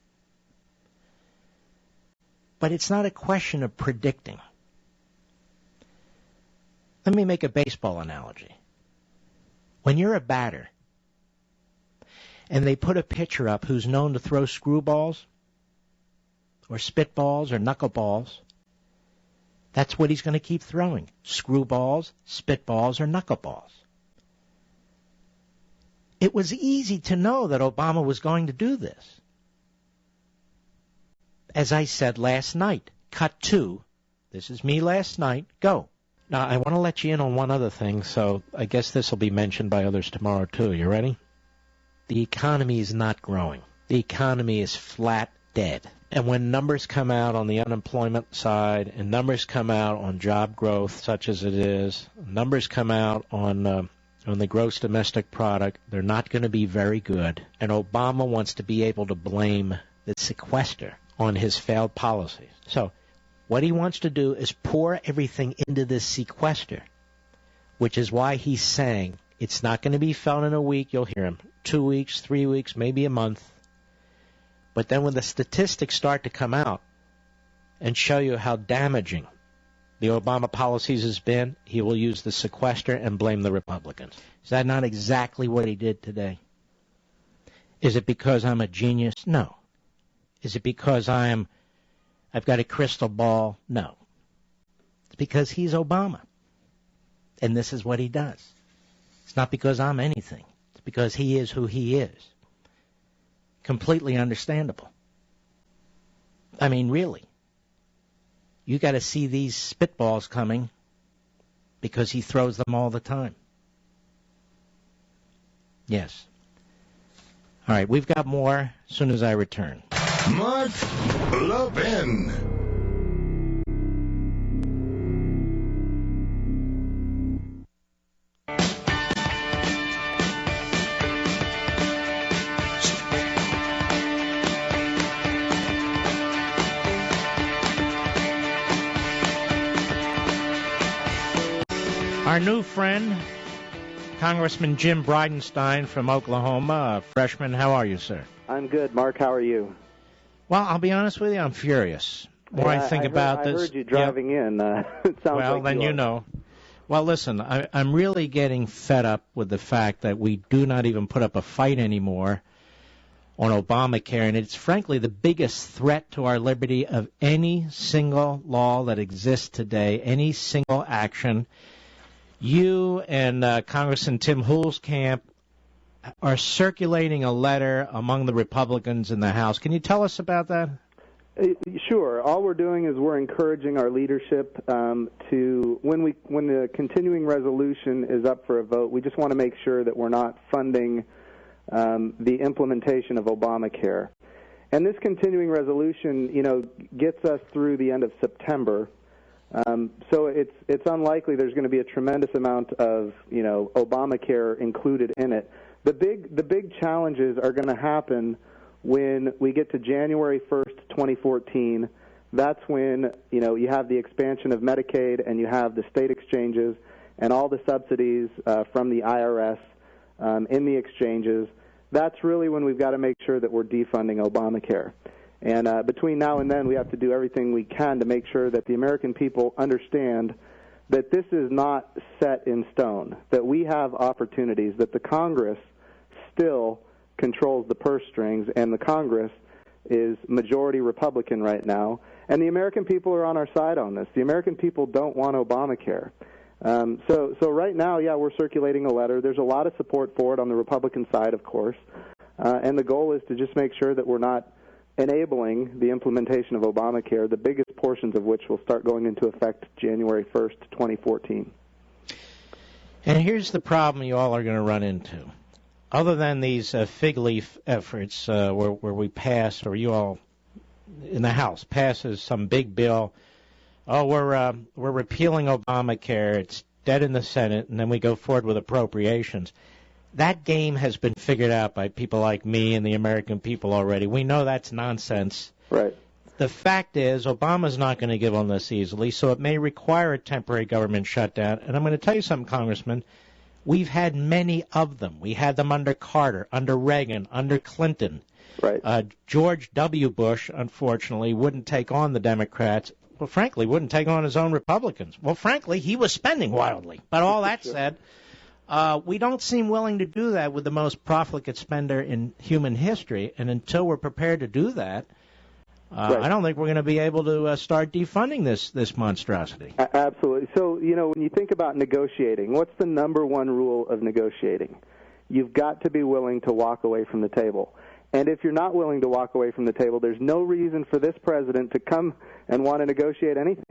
But it's not a question of predicting. Let me make a baseball analogy. When you're a batter and they put a pitcher up who's known to throw screwballs or spitballs or knuckleballs, that's what he's going to keep throwing. Screwballs, spitballs, or knuckleballs. It was easy to know that Obama was going to do this. As I said last night, cut two. This is me last night. Go. Now, I want to let you in on one other thing, so I guess this will be mentioned by others tomorrow, too. You ready? The economy is not growing. The economy is flat dead. And when numbers come out on the unemployment side and numbers come out on job growth, such as it is, numbers come out on the gross domestic product, they're not going to be very good. And Obama wants to be able to blame the sequester on his failed policies. So what he wants to do is pour everything into this sequester, which is why he's saying it's not going to be felt in a week. You'll hear him. 2 weeks, 3 weeks, maybe a month. But then when the statistics start to come out and show you how damaging the Obama policies has been, he will use the sequester and blame the Republicans. Is that not exactly what he did today? Is it because I'm a genius? No. Is it because I've got a crystal ball? No. It's because he's Obama. And this is what he does. It's not because I'm anything. It's because he is who he is. Completely understandable. I mean, really. You got to see these spitballs coming because he throws them all the time. Yes. All right, we've got more as soon as I return. Mark Levin. Our new friend, Congressman Jim Bridenstine from Oklahoma, a freshman. How are you, sir? I'm good. Mark, how are you? Well, I'll be honest with you, I'm furious. More I think about this. I heard you driving in. It sounds well, like then you know. Well, listen, I'm really getting fed up with the fact that we do not even put up a fight anymore on Obamacare, and it's frankly the biggest threat to our liberty of any single law that exists today, any single action. You and Congressman Tim Hulskamp are circulating a letter among the Republicans in the House. Can you tell us about that? Sure. All we're doing is we're encouraging our leadership to, when the continuing resolution is up for a vote, we just want to make sure that we're not funding the implementation of Obamacare. And this continuing resolution, gets us through the end of September. So it's unlikely there's going to be a tremendous amount of, Obamacare included in it. The big challenges are going to happen when we get to January 1st, 2014. That's when, you have the expansion of Medicaid and you have the state exchanges and all the subsidies from the IRS in the exchanges. That's really when we've got to make sure that we're defunding Obamacare. And between now and then, we have to do everything we can to make sure that the American people understand that this is not set in stone, that we have opportunities, that the Congress still controls the purse strings, and the Congress is majority Republican right now, and the American people are on our side on this. The American people don't want Obamacare. So right now, we're circulating a letter. There's a lot of support for it on the Republican side, of course, and the goal is to just make sure that we're not enabling the implementation of Obamacare, the biggest portions of which will start going into effect January 1st, 2014. And here's the problem you all are going to run into. Other than these fig leaf efforts where we pass, or you all in the House passes some big bill, we're repealing Obamacare, it's dead in the Senate, and then we go forward with appropriations. That game has been figured out by people like me and the American people already. We know that's nonsense. Right. The fact is, Obama's not going to give on this easily, so it may require a temporary government shutdown. And I'm going to tell you something, Congressman. We've had many of them. We had them under Carter, under Reagan, under Clinton. Right. George W. Bush, unfortunately, wouldn't take on the Democrats. Well, frankly, wouldn't take on his own Republicans. Well, frankly, he was spending wildly. But all that said, we don't seem willing to do that with the most profligate spender in human history. And until we're prepared to do that, right. I don't think we're going to be able to start defunding this monstrosity. Absolutely. So, when you think about negotiating, what's the number one rule of negotiating? You've got to be willing to walk away from the table. And if you're not willing to walk away from the table, there's no reason for this president to come and want to negotiate anything.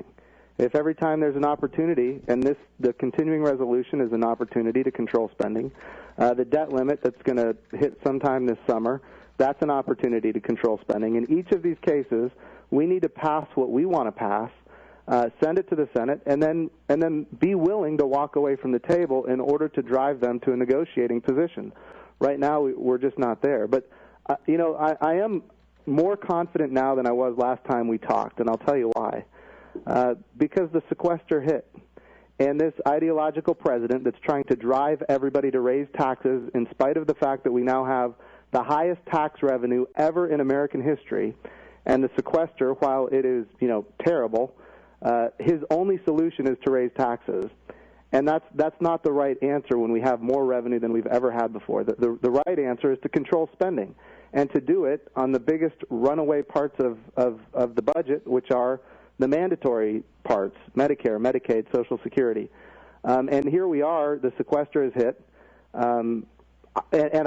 If every time there's an opportunity, and the continuing resolution is an opportunity to control spending, the debt limit that's going to hit sometime this summer, that's an opportunity to control spending. In each of these cases, we need to pass what we want to pass, send it to the Senate, and then be willing to walk away from the table in order to drive them to a negotiating position. Right now, we're just not there. But, I am more confident now than I was last time we talked, and I'll tell you why. Because the sequester hit. And this ideological president that's trying to drive everybody to raise taxes in spite of the fact that we now have the highest tax revenue ever in American history, and the sequester, while it is, terrible, his only solution is to raise taxes. And that's not the right answer when we have more revenue than we've ever had before. The right answer is to control spending, and to do it on the biggest runaway parts of the budget, which are the mandatory parts, Medicare, Medicaid, Social Security. And here we are, the sequester is hit. And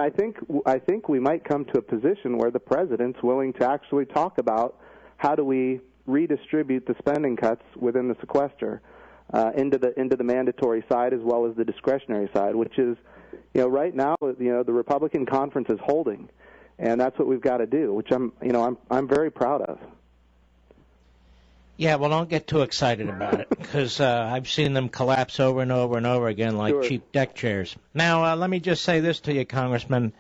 I think we might come to a position where the president's willing to actually talk about how do we redistribute the spending cuts within the sequester into the mandatory side as well as the discretionary side, which is, right now, the Republican conference is holding, and that's what we've got to do, which I'm very proud of. Yeah, well, don't get too excited about it, because I've seen them collapse over and over and over again like Sure. cheap deck chairs. Now, let me just say this to you, Congressman.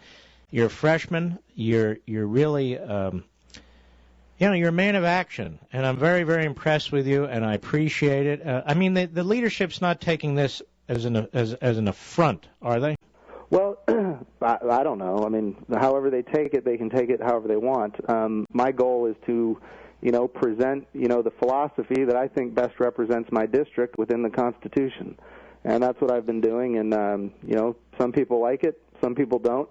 You're a freshman. You're really, you're a man of action, and I'm very, very impressed with you, and I appreciate it. The leadership's not taking this as an affront, are they? Well, I don't know. However they take it, they can take it however they want. My goal is to present, the philosophy that I think best represents my district within the Constitution. And that's what I've been doing. And, some people like it, some people don't.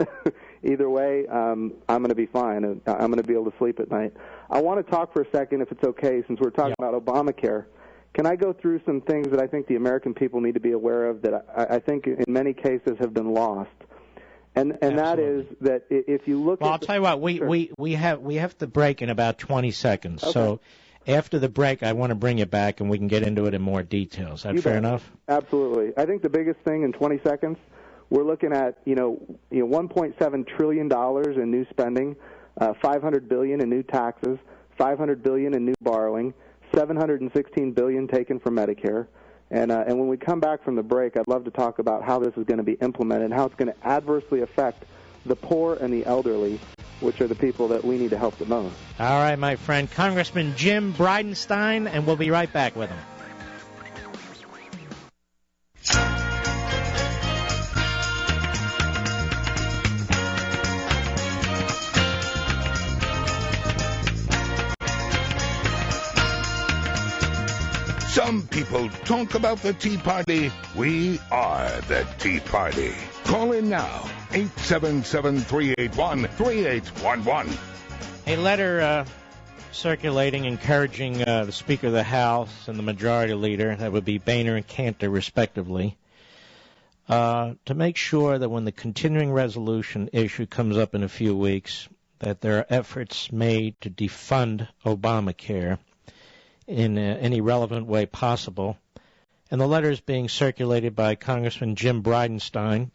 Either way, I'm going to be fine. And I'm going to be able to sleep at night. I want to talk for a second, if it's okay, since we're talking about Obamacare. Can I go through some things that I think the American people need to be aware of that I think in many cases have been lost? And that is that if you look well, at... I'll tell you what, we have to break in about 20 seconds. Okay. So after the break, I want to bring you back, and we can get into it in more detail. Is that fair enough? Absolutely. I think the biggest thing in 20 seconds, we're looking at, $1.7 trillion in new spending, $500 billion in new taxes, $500 billion in new borrowing, $716 billion taken from Medicare. And when we come back from the break, I'd love to talk about how this is going to be implemented and how it's going to adversely affect the poor and the elderly, which are the people that we need to help the most. All right, my friend, Congressman Jim Bridenstine, and we'll be right back with him. Some people talk about the Tea Party. We are the Tea Party. Call in now, 877-381-3811. A letter circulating encouraging the Speaker of the House and the Majority Leader, that would be Boehner and Cantor respectively, to make sure that when the continuing resolution issue comes up in a few weeks, that there are efforts made to defund Obamacare in any relevant way possible. And the letter is being circulated by Congressman Jim Bridenstine,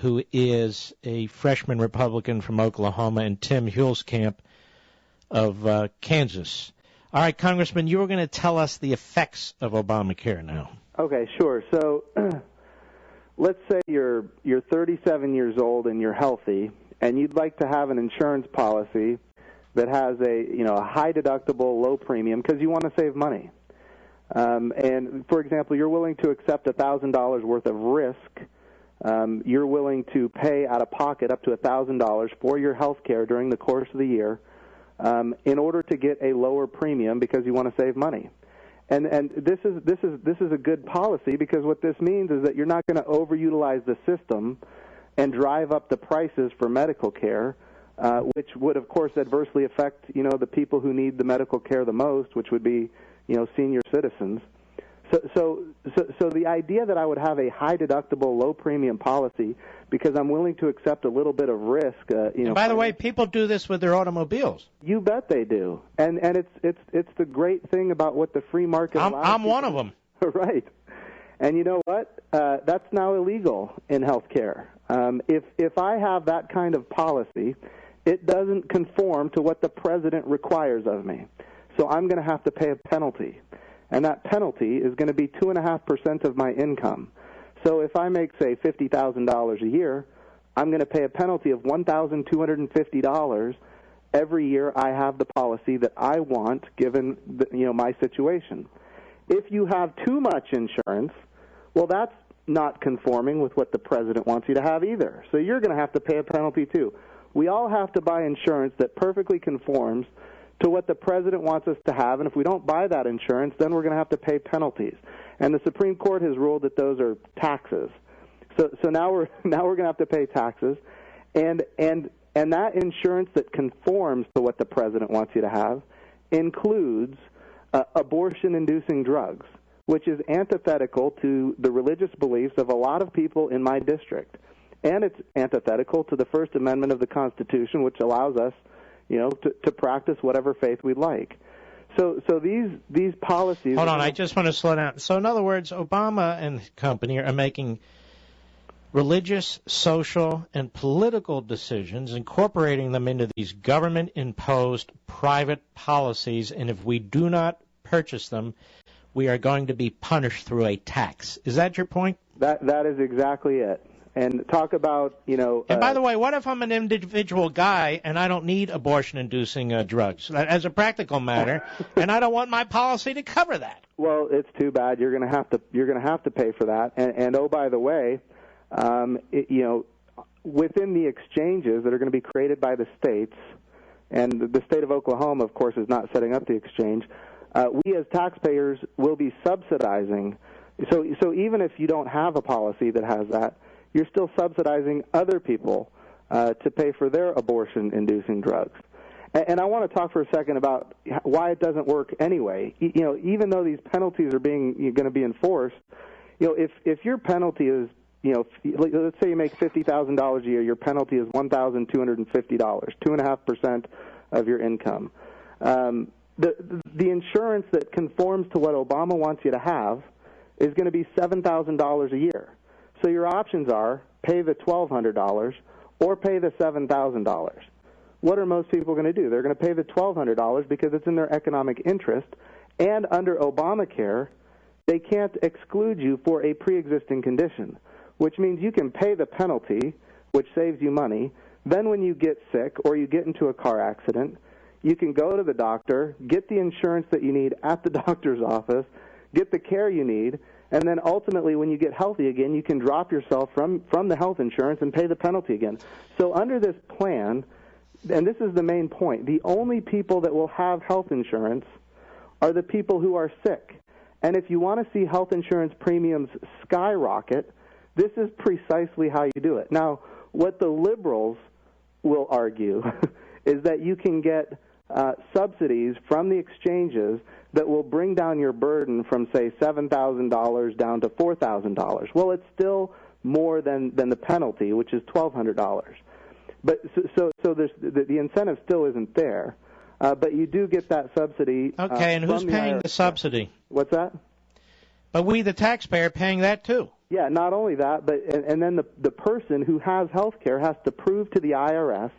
who is a freshman Republican from Oklahoma, and Tim Huelskamp of Kansas. All right, Congressman, you were going to tell us the effects of Obamacare now. Okay, sure. So let's say you're 37 years old and you're healthy, and you'd like to have an insurance policy that has a high deductible, low premium because you want to save money. And for example, you're willing to accept $1,000 worth of risk. You're willing to pay out of pocket up to $1,000 for your health care during the course of the year in order to get a lower premium because you want to save money. And this is a good policy because what this means is that you're not going to overutilize the system and drive up the prices for medical care, which would, of course, adversely affect, the people who need the medical care the most, which would be, senior citizens. So the idea that I would have a high deductible, low premium policy because I'm willing to accept a little bit of risk, And by the way, people do this with their automobiles. You bet they do, and it's the great thing about what the free market allows. I'm one of them. Right, and you know what? That's now illegal in health care. If I have that kind of policy, it doesn't conform to what the president requires of me. So I'm going to have to pay a penalty. And that penalty is going to be 2.5% of my income. So if I make, say, $50,000 a year, I'm going to pay a penalty of $1,250 every year I have the policy that I want given my situation. If you have too much insurance, well, that's not conforming with what the president wants you to have either. So you're going to have to pay a penalty too. We all have to buy insurance that perfectly conforms to what the president wants us to have, and if we don't buy that insurance, then we're going to have to pay penalties. And the Supreme Court has ruled that those are taxes. So now we're going to have to pay taxes, and that insurance that conforms to what the president wants you to have includes abortion-inducing drugs, which is antithetical to the religious beliefs of a lot of people in my district. And it's antithetical to the First Amendment of the Constitution, which allows us, to practice whatever faith we like. So these policies... Hold on, I just want to slow down. So in other words, Obama and company are making religious, social, and political decisions, incorporating them into these government-imposed private policies, and if we do not purchase them, we are going to be punished through a tax. Is that your point? That is exactly it. And talk about, And by the way, what if I'm an individual guy and I don't need abortion-inducing drugs, as a practical matter, and I don't want my policy to cover that? Well, it's too bad. You're going to have to pay for that. And oh, by the way, within the exchanges that are going to be created by the states, and the state of Oklahoma, of course, is not setting up the exchange. We as taxpayers will be subsidizing. So even if you don't have a policy that has that, you're still subsidizing other people to pay for their abortion-inducing drugs. And I want to talk for a second about why it doesn't work anyway. Even though these penalties are going to be enforced, if your penalty is let's say you make $50,000 a year, your penalty is $1,250, 2.5% of your income. The insurance that conforms to what Obama wants you to have is going to be $7,000 a year. So your options are pay the $1,200 or pay the $7,000. What are most people going to do? They're going to pay the $1,200 because it's in their economic interest, and under Obamacare, they can't exclude you for a pre-existing condition, which means you can pay the penalty, which saves you money. Then when you get sick or you get into a car accident, you can go to the doctor, get the insurance that you need at the doctor's office, get the care you need, and then ultimately when you get healthy again, you can drop yourself from the health insurance and pay the penalty again. So under this plan, and this is the main point, the only people that will have health insurance are the people who are sick. And if you want to see health insurance premiums skyrocket, this is precisely how you do it. Now, what the liberals will argue is that you can get subsidies from the exchanges that will bring down your burden from, say, $7,000 down to $4,000. Well, it's still more than the penalty, which is $1,200. But so there's, the incentive still isn't there. But you do get that subsidy. Okay, and who's paying the subsidy? What's that? But we, the taxpayer, are paying that too. Yeah, not only that, but and then the person who has health care has to prove to the IRS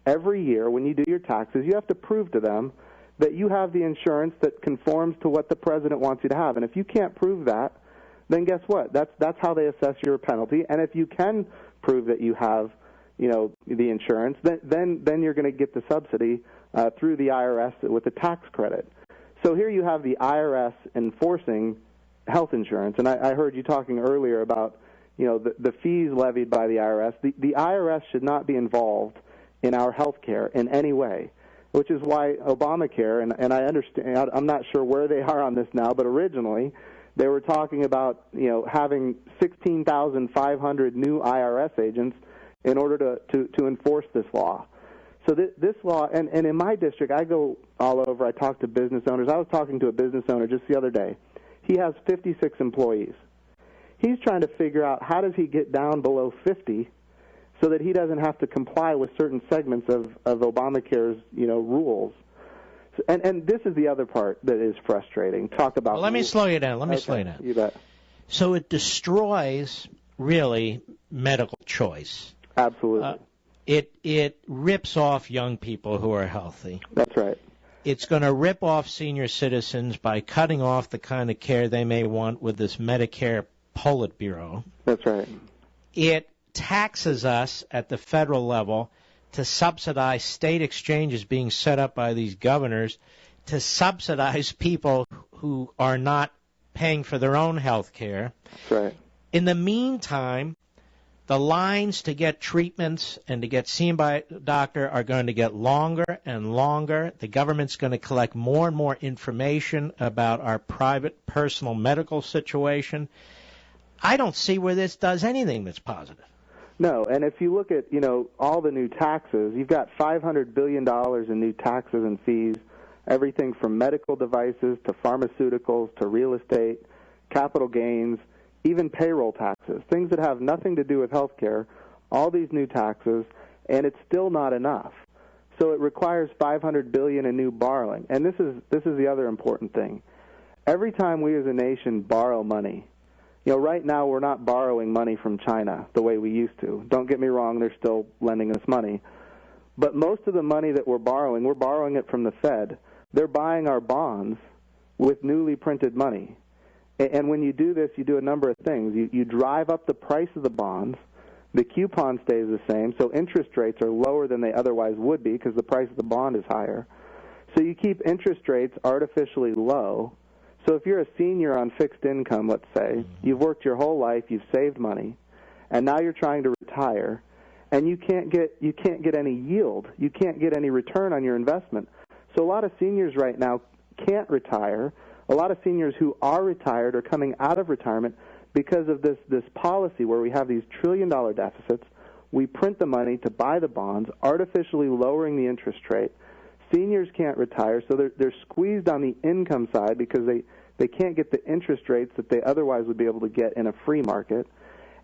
every year when you do your taxes, you have to prove to them that you have the insurance that conforms to what the president wants you to have. And if you can't prove that, then guess what? That's how they assess your penalty. And if you can prove that you have, the insurance, then you're going to get the subsidy through the IRS with a tax credit. So here you have the IRS enforcing health insurance, and I heard you talking earlier about the fees levied by the IRS. The IRS should not be involved in our health care in any way, which is why Obamacare, and I understand, I'm not sure where they are on this now, but originally they were talking about having 16,500 new IRS agents in order to enforce this law. So this law, and in my district, I go all over. I talk to business owners. I was talking to a business owner just the other day. He has 56 employees. He's trying to figure out how does he get down below 50 so that he doesn't have to comply with certain segments of Obamacare's rules. So, and this is the other part that is frustrating. Talk about. Well, let me slow you down. Slow you down. You bet. So it destroys really medical choice. Absolutely. It rips off young people who are healthy. That's right. It's going to rip off senior citizens by cutting off the kind of care they may want with this Medicare Politburo. That's right. It taxes us at the federal level to subsidize state exchanges being set up by these governors to subsidize people who are not paying for their own health care. That's right. In the meantime, the lines to get treatments and to get seen by a doctor are going to get longer and longer. The government's going to collect more and more information about our private, personal medical situation. I don't see where this does anything that's positive. No, and if you look at, all the new taxes, you've got $500 billion in new taxes and fees, everything from medical devices to pharmaceuticals to real estate, capital gains, even payroll taxes, things that have nothing to do with health care, all these new taxes, and it's still not enough. So it requires $500 billion in new borrowing. And this is the other important thing. Every time we as a nation borrow money, right now we're not borrowing money from China the way we used to. Don't get me wrong, they're still lending us money. But most of the money that we're borrowing it from the Fed. They're buying our bonds with newly printed money. And when you do this, you do a number of things. You drive up the price of the bonds. The coupon stays the same, so interest rates are lower than they otherwise would be because the price of the bond is higher. So you keep interest rates artificially low. So if you're a senior on fixed income, let's say, you've worked your whole life, you've saved money, and now you're trying to retire, and you can't get any yield. You can't get any return on your investment. So a lot of seniors right now can't retire. A lot of seniors who are retired are coming out of retirement because of this policy where we have these trillion-dollar deficits. We print the money to buy the bonds, artificially lowering the interest rate. Seniors can't retire, so they're squeezed on the income side because they can't get the interest rates that they otherwise would be able to get in a free market.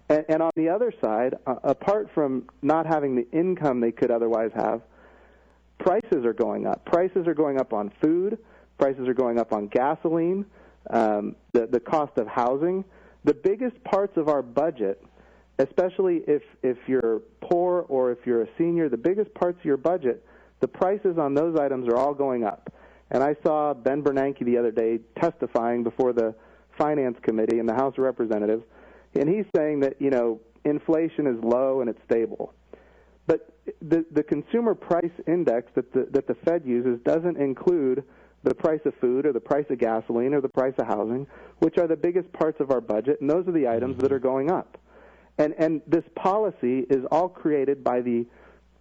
And on the other side, apart from not having the income they could otherwise have, prices are going up. Prices are going up on food. Prices are going up on gasoline, the cost of housing. The biggest parts of our budget, especially if you're poor or if you're a senior, the biggest parts of your budget, the prices on those items are all going up. And I saw Ben Bernanke the other day testifying before the Finance Committee in the House of Representatives, and he's saying that, inflation is low and it's stable. But the consumer price index that the Fed uses doesn't include the price of food or the price of gasoline or the price of housing, which are the biggest parts of our budget, and those are the items that are going up. And this policy is all created by the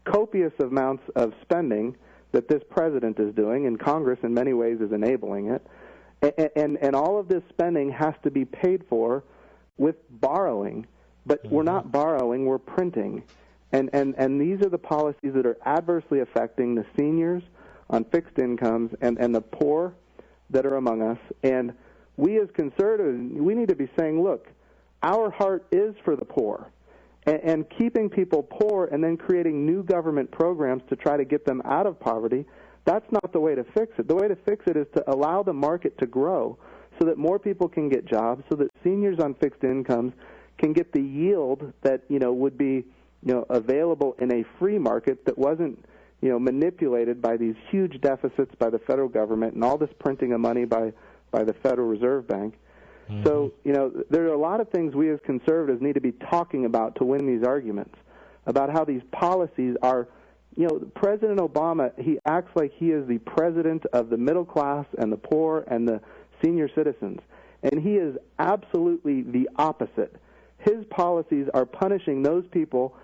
copious amounts of spending that this president is doing, and Congress in many ways is enabling it. And all of this spending has to be paid for with borrowing, but we're not borrowing, we're printing. And these are the policies that are adversely affecting the seniors on fixed incomes and the poor that are among us. And we as conservatives, we need to be saying, look, our heart is for the poor. And keeping people poor and then creating new government programs to try to get them out of poverty, that's not the way to fix it. The way to fix it is to allow the market to grow so that more people can get jobs, so that seniors on fixed incomes can get the yield that, would be, available in a free market that wasn't, manipulated by these huge deficits by the federal government and all this printing of money by the Federal Reserve Bank. So, there are a lot of things we as conservatives need to be talking about to win these arguments, about how these policies are, President Obama, he acts like he is the president of the middle class and the poor and the senior citizens, and he is absolutely the opposite. His policies are punishing those people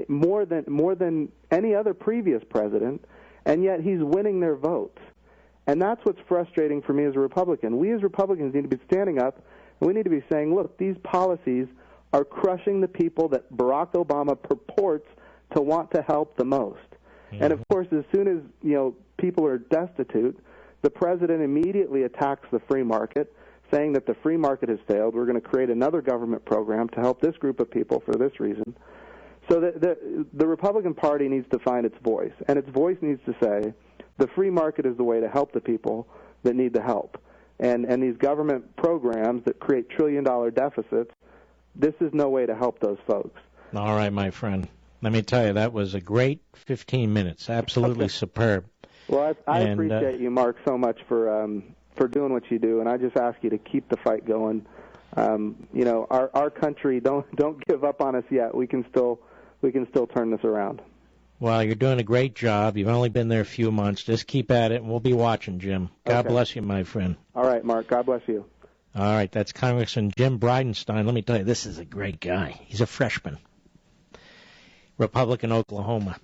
more than any other previous president, and yet he's winning their votes. And that's what's frustrating for me as a Republican. We as Republicans need to be standing up, and we need to be saying, look, these policies are crushing the people that Barack Obama purports to want to help the most. And, of course, as soon as, people are destitute, the president immediately attacks the free market, saying that the free market has failed. We're going to create another government program to help this group of people for this reason. So the Republican Party needs to find its voice, and its voice needs to say, the free market is the way to help the people that need the help. And these government programs that create trillion-dollar deficits, this is no way to help those folks. All right, my friend. Let me tell you, that was a great 15 minutes. Absolutely superb. Well, I appreciate you, Mark, so much for doing what you do, and I just ask you to keep the fight going. Our country, don't give up on us yet. We can still turn this around. Well, you're doing a great job. You've only been there a few months. Just keep at it, and we'll be watching, Jim. God bless you, my friend. All right, Mark. God bless you. All right, that's Congressman Jim Bridenstine. Let me tell you, this is a great guy. He's a freshman. Republican, Oklahoma.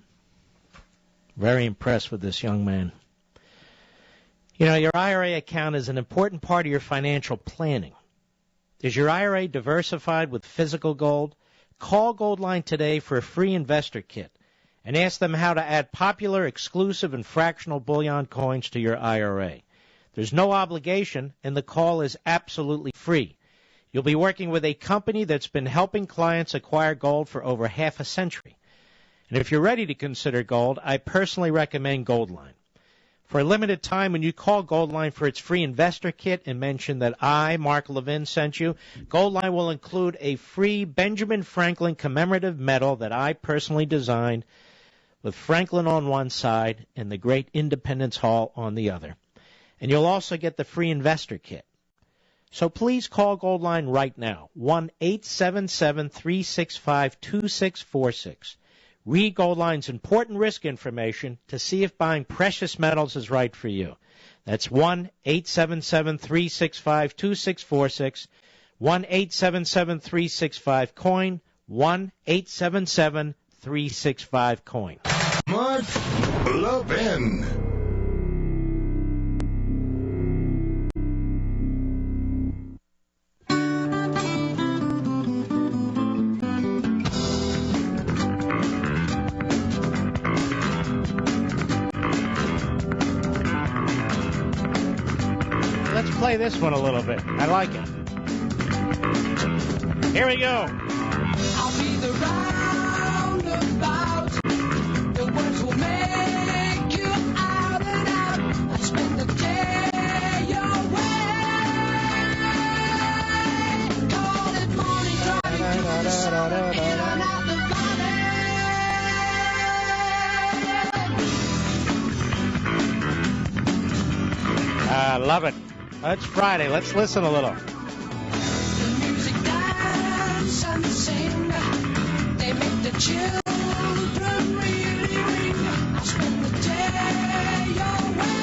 Very impressed with this young man. Your IRA account is an important part of your financial planning. Is your IRA diversified with physical gold? Call Goldline today for a free investor kit and ask them how to add popular, exclusive, and fractional bullion coins to your IRA. There's no obligation, and the call is absolutely free. You'll be working with a company that's been helping clients acquire gold for over half a century. And if you're ready to consider gold, I personally recommend Goldline. For a limited time, when you call Goldline for its free investor kit and mention that I, Mark Levin, sent you, Goldline will include a free Benjamin Franklin commemorative medal that I personally designed with Franklin on one side and the Great Independence Hall on the other. And you'll also get the free investor kit. So please call Goldline right now, 1-877-365-2646. Read Goldline's important risk information to see if buying precious metals is right for you. That's 1-877-365-2646, 1-877-365-COIN, 1-877-365-COIN. Mark Levin. Play this one a little bit. I like it. Here we go. love it. It's Friday. Let's listen a little. The music dance and sing. They make the children really ring. I'll spend the day away.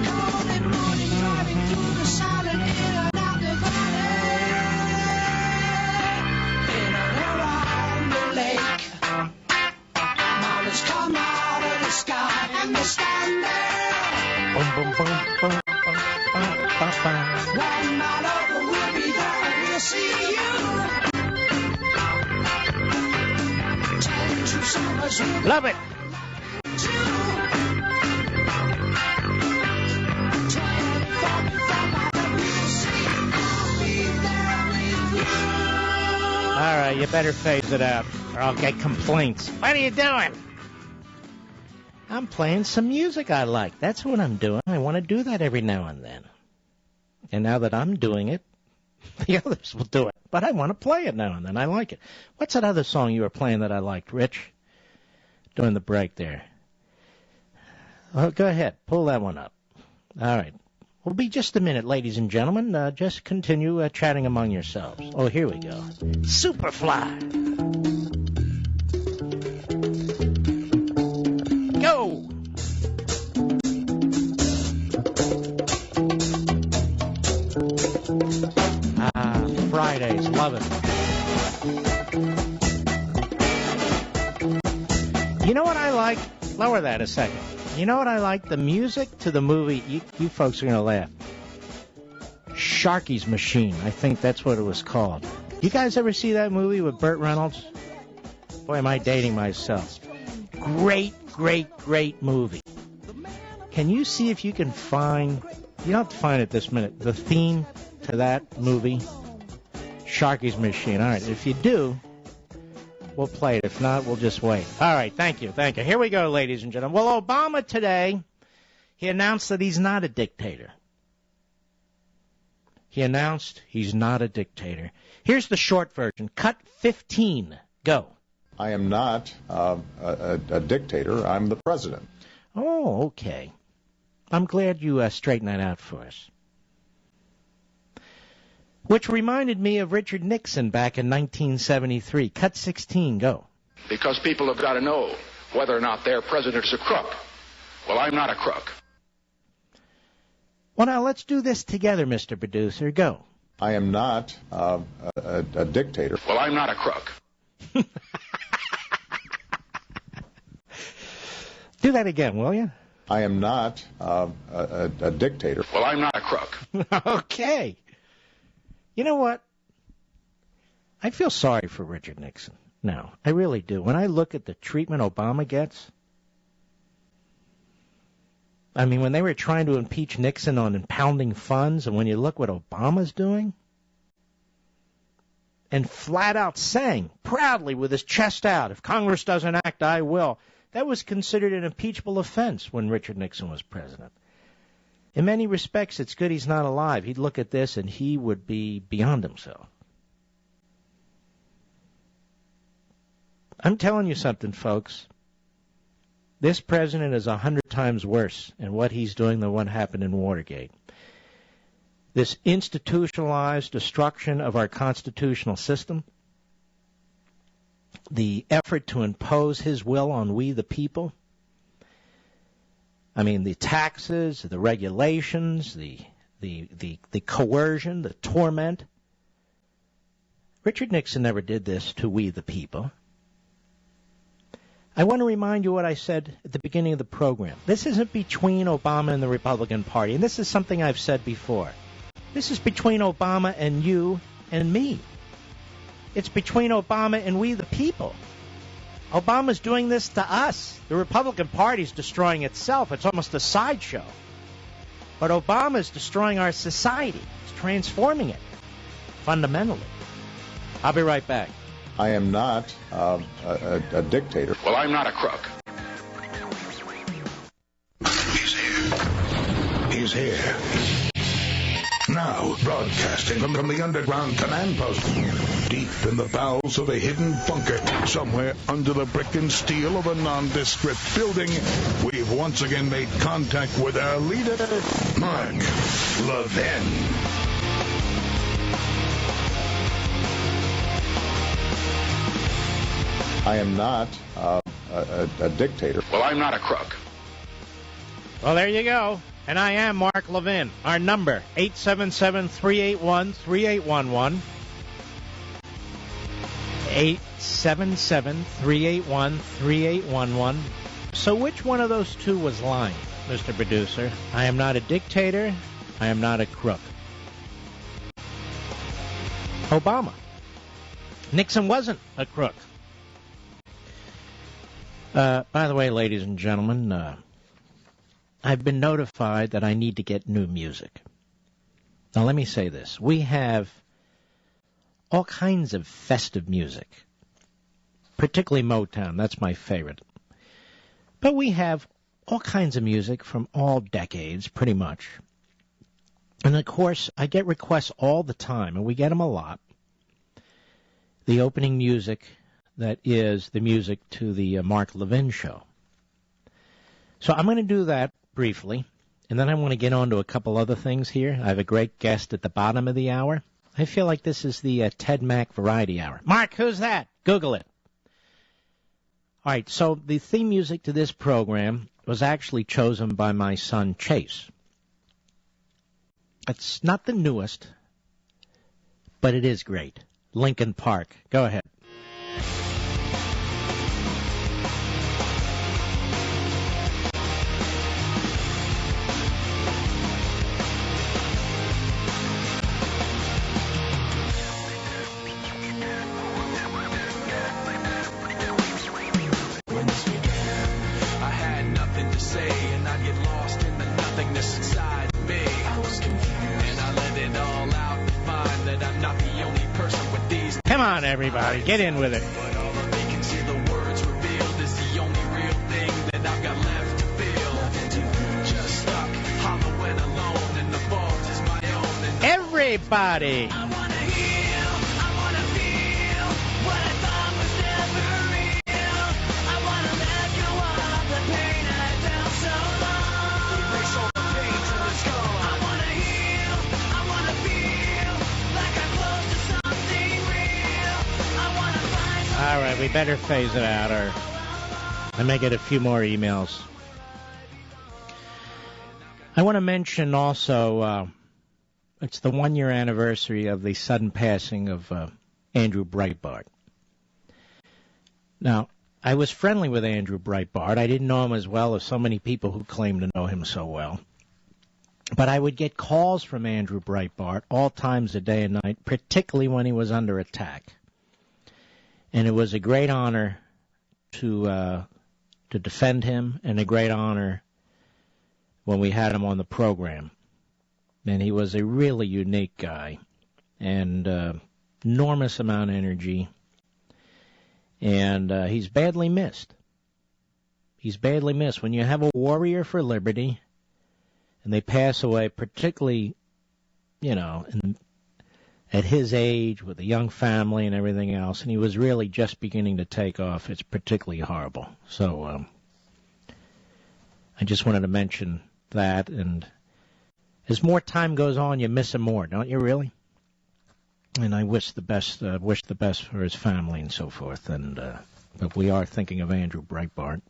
Early morning driving through the silent in and out the valley. In and around the lake. Mountains come out of the sky and they stand there. Boom, boom, boom, boom, boom, boom, boom, boom. 1 mile over, we'll be there and we'll see you. 10 true summers we'll be Love it. too. 24 miles and we'll see. I'll be there with you. All right, you better phase it out, or I'll get complaints. What are you doing? I'm playing some music I like. That's what I'm doing. I want to do that every now and then. And now that I'm doing it, the others will do it. But I want to play it now and then. I like it. What's that other song you were playing that I liked, Rich? During the break there. Oh, go ahead. Pull that one up. All right. We'll be just a minute, ladies and gentlemen. Just continue chatting among yourselves. Oh, here we go. Superfly. Go! Fridays, love it. You know what I like? Lower that a second. You know what I like? The music to the movie, you folks are going to laugh. Sharky's Machine, I think that's what it was called. You guys ever see that movie with Burt Reynolds? Boy, am I dating myself. Great, great, great movie. Can you see if you can find, you don't have to find it this minute, the theme to that movie? Sharky's Machine. All right, if you do, we'll play it. If not, we'll just wait. All right, thank you. Here we go, ladies and gentlemen. Well, Obama today, he announced that he's not a dictator. He announced he's not a dictator. Here's the short version. Cut 15. Go. I am not a dictator. I'm the president. Oh, okay. I'm glad you straightened that out for us. Which reminded me of Richard Nixon back in 1973. Cut 16, go. Because people have got to know whether or not their president's a crook. Well, I'm not a crook. Well, now let's do this together, Mr. Producer. Go. I am not a dictator. Well, I'm not a crook. Do that again, will you? I am not a dictator. Well, I'm not a crook. Okay. You know what? I feel sorry for Richard Nixon. No, I really do. When I look at the treatment Obama gets, I mean, when they were trying to impeach Nixon on impounding funds, and when you look what Obama's doing, and flat out saying, proudly with his chest out, if Congress doesn't act, I will. That was considered an impeachable offense when Richard Nixon was president. In many respects, it's good he's not alive. He'd look at this and he would be beyond himself. I'm telling you something, folks. This president is 100 times worse in what he's doing than what happened in Watergate. This institutionalized destruction of our constitutional system, the effort to impose his will on we the people, I mean, the taxes, the regulations, the coercion, the torment. Richard Nixon never did this to we the people. I want to remind you what I said at the beginning of the program. This isn't between Obama and the Republican Party, and this is something I've said before. This is between Obama and you and me. It's between Obama and we the people. Obama's doing this to us. The Republican Party's destroying itself. It's almost a sideshow. But Obama's destroying our society. It's transforming it fundamentally. I'll be right back. I am not a dictator. Well, I'm not a crook. He's here. He's here. Now, broadcasting from the underground command post, deep in the bowels of a hidden bunker, somewhere under the brick and steel of a nondescript building, we've once again made contact with our leader, Mark Levin. I am not a dictator. Well, I'm not a crook. Well, there you go. And I am Mark Levin. Our number, 877-381-3811. 877-381-3811. So which one of those two was lying, Mr. Producer? I am not a dictator. I am not a crook. Obama. Nixon wasn't a crook. By the way, ladies and gentlemen, I've been notified that I need to get new music. Now, let me say this. We have all kinds of festive music, particularly Motown. That's my favorite. But we have all kinds of music from all decades, pretty much. And, of course, I get requests all the time, and we get them a lot. The opening music that is the music to the Mark Levin show. So I'm going to do that briefly, and then I want to get on to a couple other things here. I have a great guest at the bottom of the hour. I feel like this is the Ted Mack Variety Hour. Mark, who's that? Google it. All right, so the theme music to this program was actually chosen by my son, Chase. It's not the newest, but it is great. Lincoln Park. Go ahead. Come on, everybody, get in with it. Everybody. All right, we better phase it out, or I may get a few more emails. I want to mention also, it's the 1-year anniversary of the sudden passing of Andrew Breitbart. Now, I was friendly with Andrew Breitbart. I didn't know him as well as so many people who claim to know him so well. But I would get calls from Andrew Breitbart all times of day and night, particularly when he was under attack. And it was a great honor to defend him, and a great honor when we had him on the program. And he was a really unique guy, and enormous amount of energy. And he's badly missed. He's badly missed. When you have a warrior for liberty, and they pass away, particularly, you know, at his age, with a young family and everything else, and he was really just beginning to take off. It's particularly horrible. So I just wanted to mention that. And as more time goes on, you miss him more, don't you, really? And I wish the best for his family and so forth. And but we are thinking of Andrew Breitbart.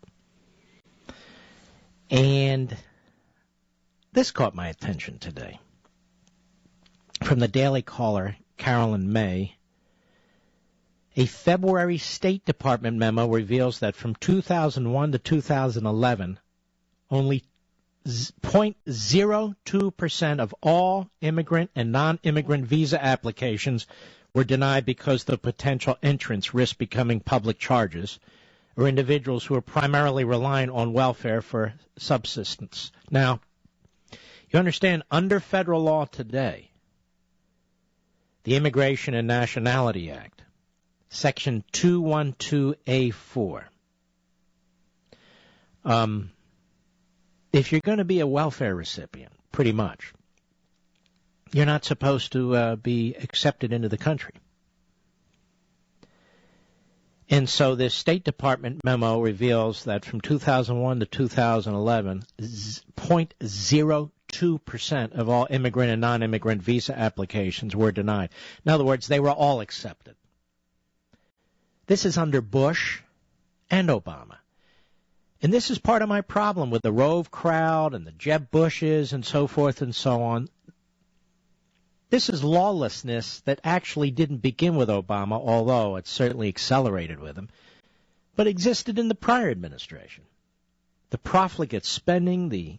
And this caught my attention today. From the Daily Caller, Carolyn May, a February State Department memo reveals that from 2001 to 2011, only 0.02% of all immigrant and non-immigrant visa applications were denied because the potential entrants risked becoming public charges, or individuals who are primarily relying on welfare for subsistence. Now, you understand, under federal law today, the Immigration and Nationality Act, Section 212A4. If you're going to be a welfare recipient, pretty much, you're not supposed to be accepted into the country. And so this State Department memo reveals that from 2001 to 2011, 0.02% of all immigrant and non-immigrant visa applications were denied. In other words, they were all accepted. This is under Bush and Obama. And this is part of my problem with the Rove crowd and the Jeb Bushes and so forth and so on. This is lawlessness that actually didn't begin with Obama, although it certainly accelerated with him, but existed in the prior administration. The profligate spending, the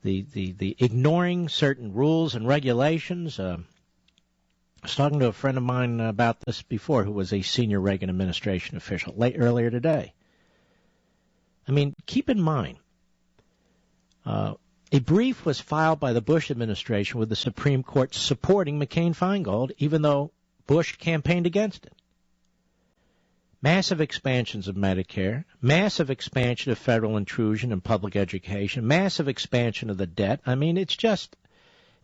ignoring certain rules and regulations. I was talking to a friend of mine about this before, who was a senior Reagan administration official earlier today. I mean, keep in mind, a brief was filed by the Bush administration with the Supreme Court supporting McCain-Feingold, even though Bush campaigned against it. Massive expansions of Medicare, massive expansion of federal intrusion in public education, massive expansion of the debt. I mean, it's just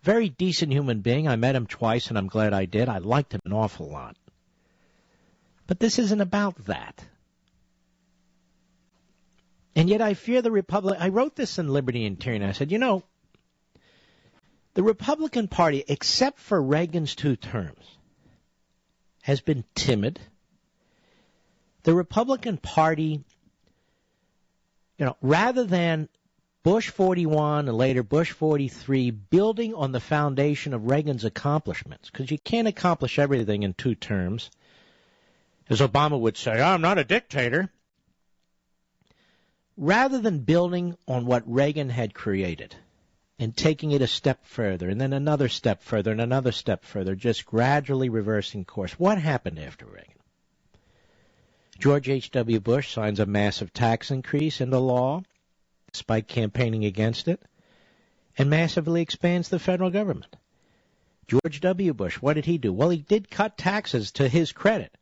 very decent human being. I met him twice, and I'm glad I did. I liked him an awful lot. But this isn't about that. And yet I fear the Republic. I wrote this in Liberty and Tyranny. I said, you know, the Republican Party, except for Reagan's 2 terms, has been timid. The Republican Party, you know, rather than Bush 41 and later Bush 43, building on the foundation of Reagan's accomplishments, because you can't accomplish everything in 2 terms. As Obama would say, I'm not a dictator. Rather than building on what Reagan had created and taking it a step further and then another step further and another step further, just gradually reversing course, what happened after Reagan? George H.W. Bush signs a massive tax increase into law, despite campaigning against it, and massively expands the federal government. George W. Bush, what did he do? Well, he did cut taxes to his credit.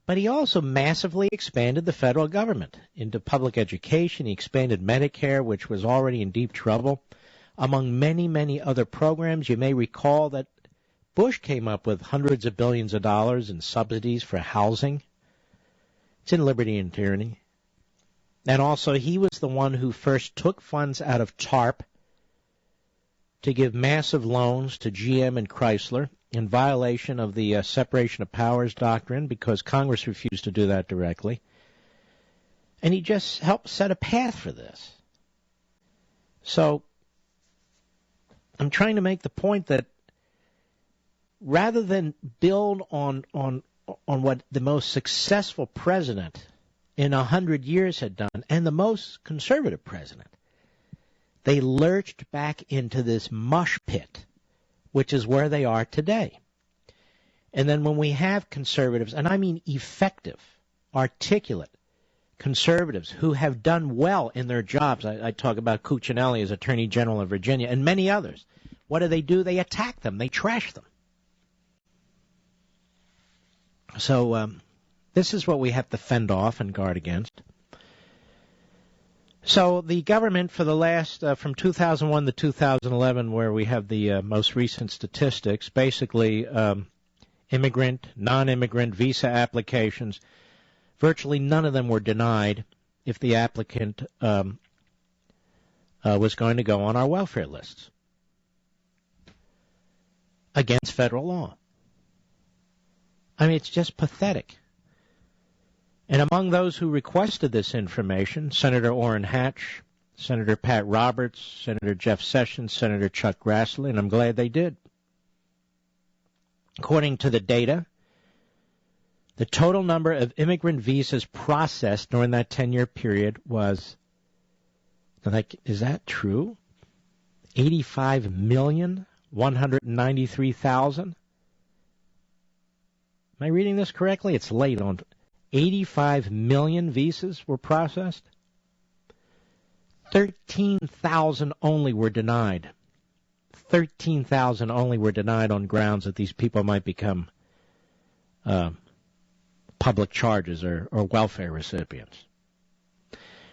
But he also massively expanded the federal government into public education. He expanded Medicare, which was already in deep trouble, among many, many other programs. You may recall that Bush came up with hundreds of billions of dollars in subsidies for housing. It's in Liberty and Tyranny. And also, he was the one who first took funds out of TARP to give massive loans to GM and Chrysler, in violation of the separation of powers doctrine, because Congress refused to do that directly. And he just helped set a path for this. So I'm trying to make the point that rather than build on what the most successful president in 100 years had done, and the most conservative president, they lurched back into this mush pit, which is where they are today. And then when we have conservatives, and I mean effective, articulate conservatives who have done well in their jobs, I talk about Cuccinelli as Attorney General of Virginia and many others, what do? They attack them. They trash them. So this is what we have to fend off and guard against. So the government for the last, from 2001 to 2011, where we have the most recent statistics, basically immigrant, non-immigrant visa applications, virtually none of them were denied if the applicant was going to go on our welfare lists against federal law. I mean, it's just pathetic. And among those who requested this information, Senator Orrin Hatch, Senator Pat Roberts, Senator Jeff Sessions, Senator Chuck Grassley, and I'm glad they did. According to the data, the total number of immigrant visas processed during that 10-year period was, is that true? 85,193,000? Am I reading this correctly? It's late on. 85 million visas were processed. 13,000 only were denied. 13,000 only were denied on grounds that these people might become public charges or welfare recipients.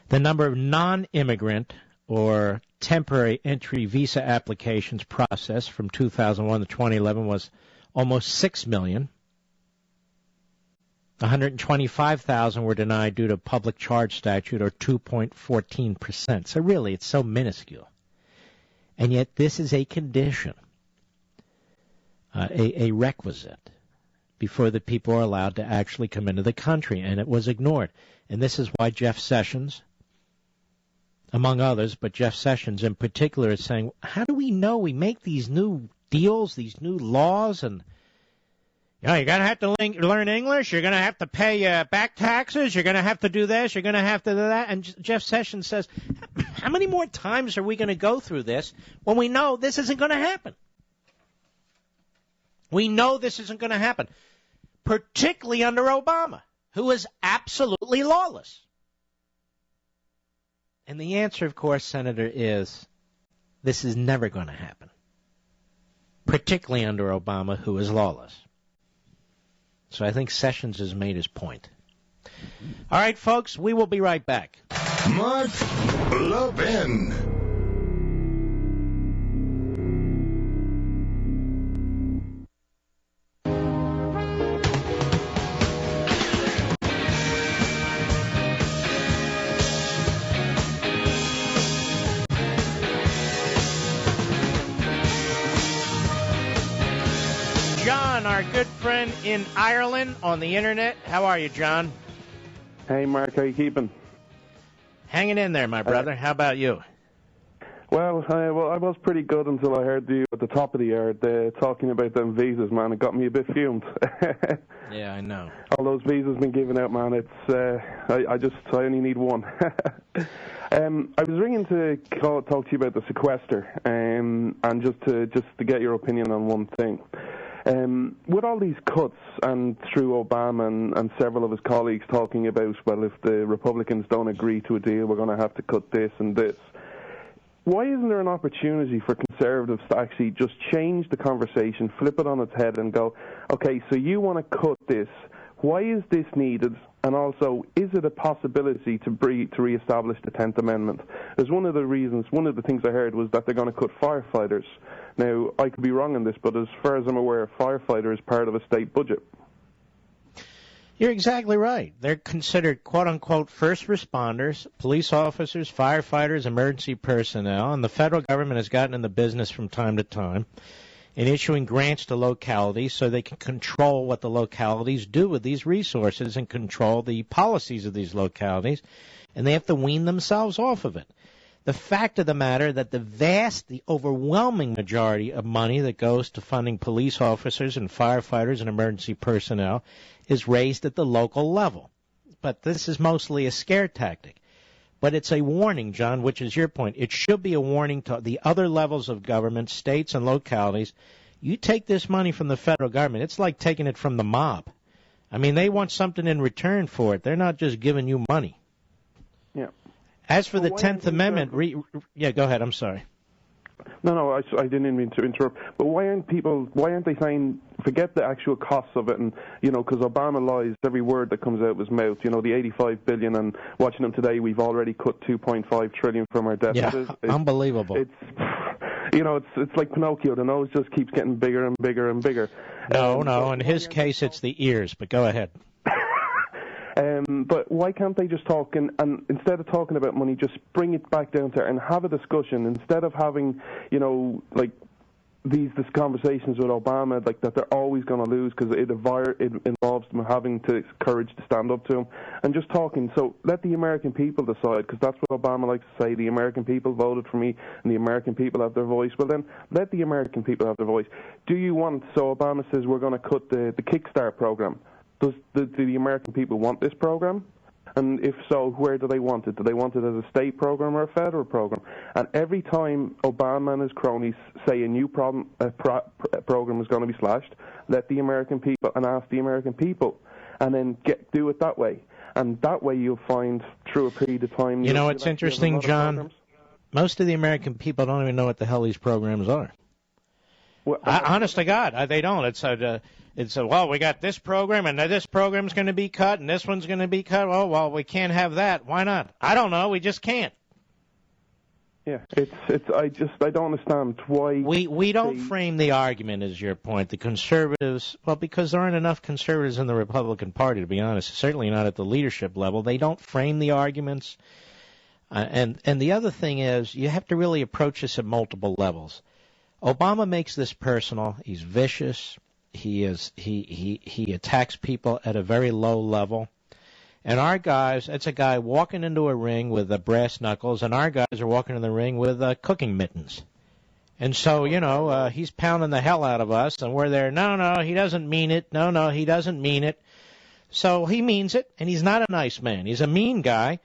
The number of non-immigrant or temporary entry visa applications processed from 2001 to 2011 was almost 6 million. 125,000 were denied due to public charge statute, or 2.14%. So really, it's so minuscule. And yet this is a condition, a requisite, before the people are allowed to actually come into the country, and it was ignored. And this is why Jeff Sessions, among others, but Jeff Sessions in particular, is saying, how do we know we make these new deals, these new laws, and you're going to have to learn English, you're going to have to pay back taxes, you're going to have to do this, you're going to have to do that. And Jeff Sessions says, how many more times are we going to go through this when we know this isn't going to happen? We know this isn't going to happen, particularly under Obama, who is absolutely lawless. And the answer, of course, Senator, is this is never going to happen, particularly under Obama, who is lawless. So I think Sessions has made his point. All right, folks, we will be right back. Mark Levin. Our good friend in Ireland on the internet. How are you, John? Hey, Mark. How you keeping? Hanging in there, my brother. How about you? Well, I was pretty good until I heard you at the top of the hour talking about them visas, man. It got me a bit fumed. Yeah, I know. All those visas been given out, man. It's I only need one. I was ringing to talk to you about the sequester, and just to get your opinion on one thing. With all these cuts, and through Obama and several of his colleagues talking about, well, if the Republicans don't agree to a deal, we're going to have to cut this and this. Why isn't there an opportunity for conservatives to actually just change the conversation, flip it on its head and go, okay, so you want to cut this. Why is this needed? And also, is it a possibility to reestablish the 10th Amendment? As one of the things I heard was that they're going to cut firefighters. Now, I could be wrong on this, but as far as I'm aware, a firefighter is part of a state budget. You're exactly right. They're considered, quote-unquote, first responders, police officers, firefighters, emergency personnel, and the federal government has gotten in the business from time to time in issuing grants to localities so they can control what the localities do with these resources and control the policies of these localities, and they have to wean themselves off of it. The fact of the matter that the overwhelming majority of money that goes to funding police officers and firefighters and emergency personnel is raised at the local level. But this is mostly a scare tactic. But it's a warning, John, which is your point. It should be a warning to the other levels of government, states and localities. You take this money from the federal government, it's like taking it from the mob. I mean, they want something in return for it. They're not just giving you money. Yeah. As for the 10th Amendment, go ahead, I'm sorry. No, I didn't mean to interrupt. But why aren't they saying, forget the actual costs of it, and, because Obama lies, every word that comes out of his mouth, the $85 billion, and watching them today, we've already cut $2.5 trillion from our deficit. Yeah, unbelievable. It's like Pinocchio, the nose just keeps getting bigger and bigger and bigger. No, in his case, it's the ears, but go ahead. But why can't they just talk and instead of talking about money, just bring it back down to and have a discussion instead of having, these conversations with Obama, like that they're always going to lose because it involves them having the courage to stand up to him and just talking. So let the American people decide, because that's what Obama likes to say. The American people voted for me and the American people have their voice. Well, then let the American people have their voice. Do you want, so Obama says we're going to cut the Kickstart program. Do the American people want this program? And if so, where do they want it? Do they want it as a state program or a federal program? And every time Obama and his cronies say a new program is going to be slashed, let the American people and ask the American people, and then do it that way. And that way you'll find, through a period of time... it's interesting, John. Most of the American people don't even know what the hell these programs are. Well, honest to God, they don't. It's well, we got this program, and this program's going to be cut, and this one's going to be cut. Oh, well, we can't have that. Why not? I don't know. We just can't. Yeah, I don't understand why. We don't frame the argument, is your point. The conservatives, well, because there aren't enough conservatives in the Republican Party, to be honest, certainly not at the leadership level. They don't frame the arguments. And the other thing is, you have to really approach this at multiple levels. Obama makes this personal. He's vicious. He attacks people at a very low level. And our guys, it's a guy walking into a ring with brass knuckles, and our guys are walking in the ring with cooking mittens. And so, he's pounding the hell out of us, and we're there, no, he doesn't mean it. No, he doesn't mean it. So he means it, and he's not a nice man. He's a mean guy.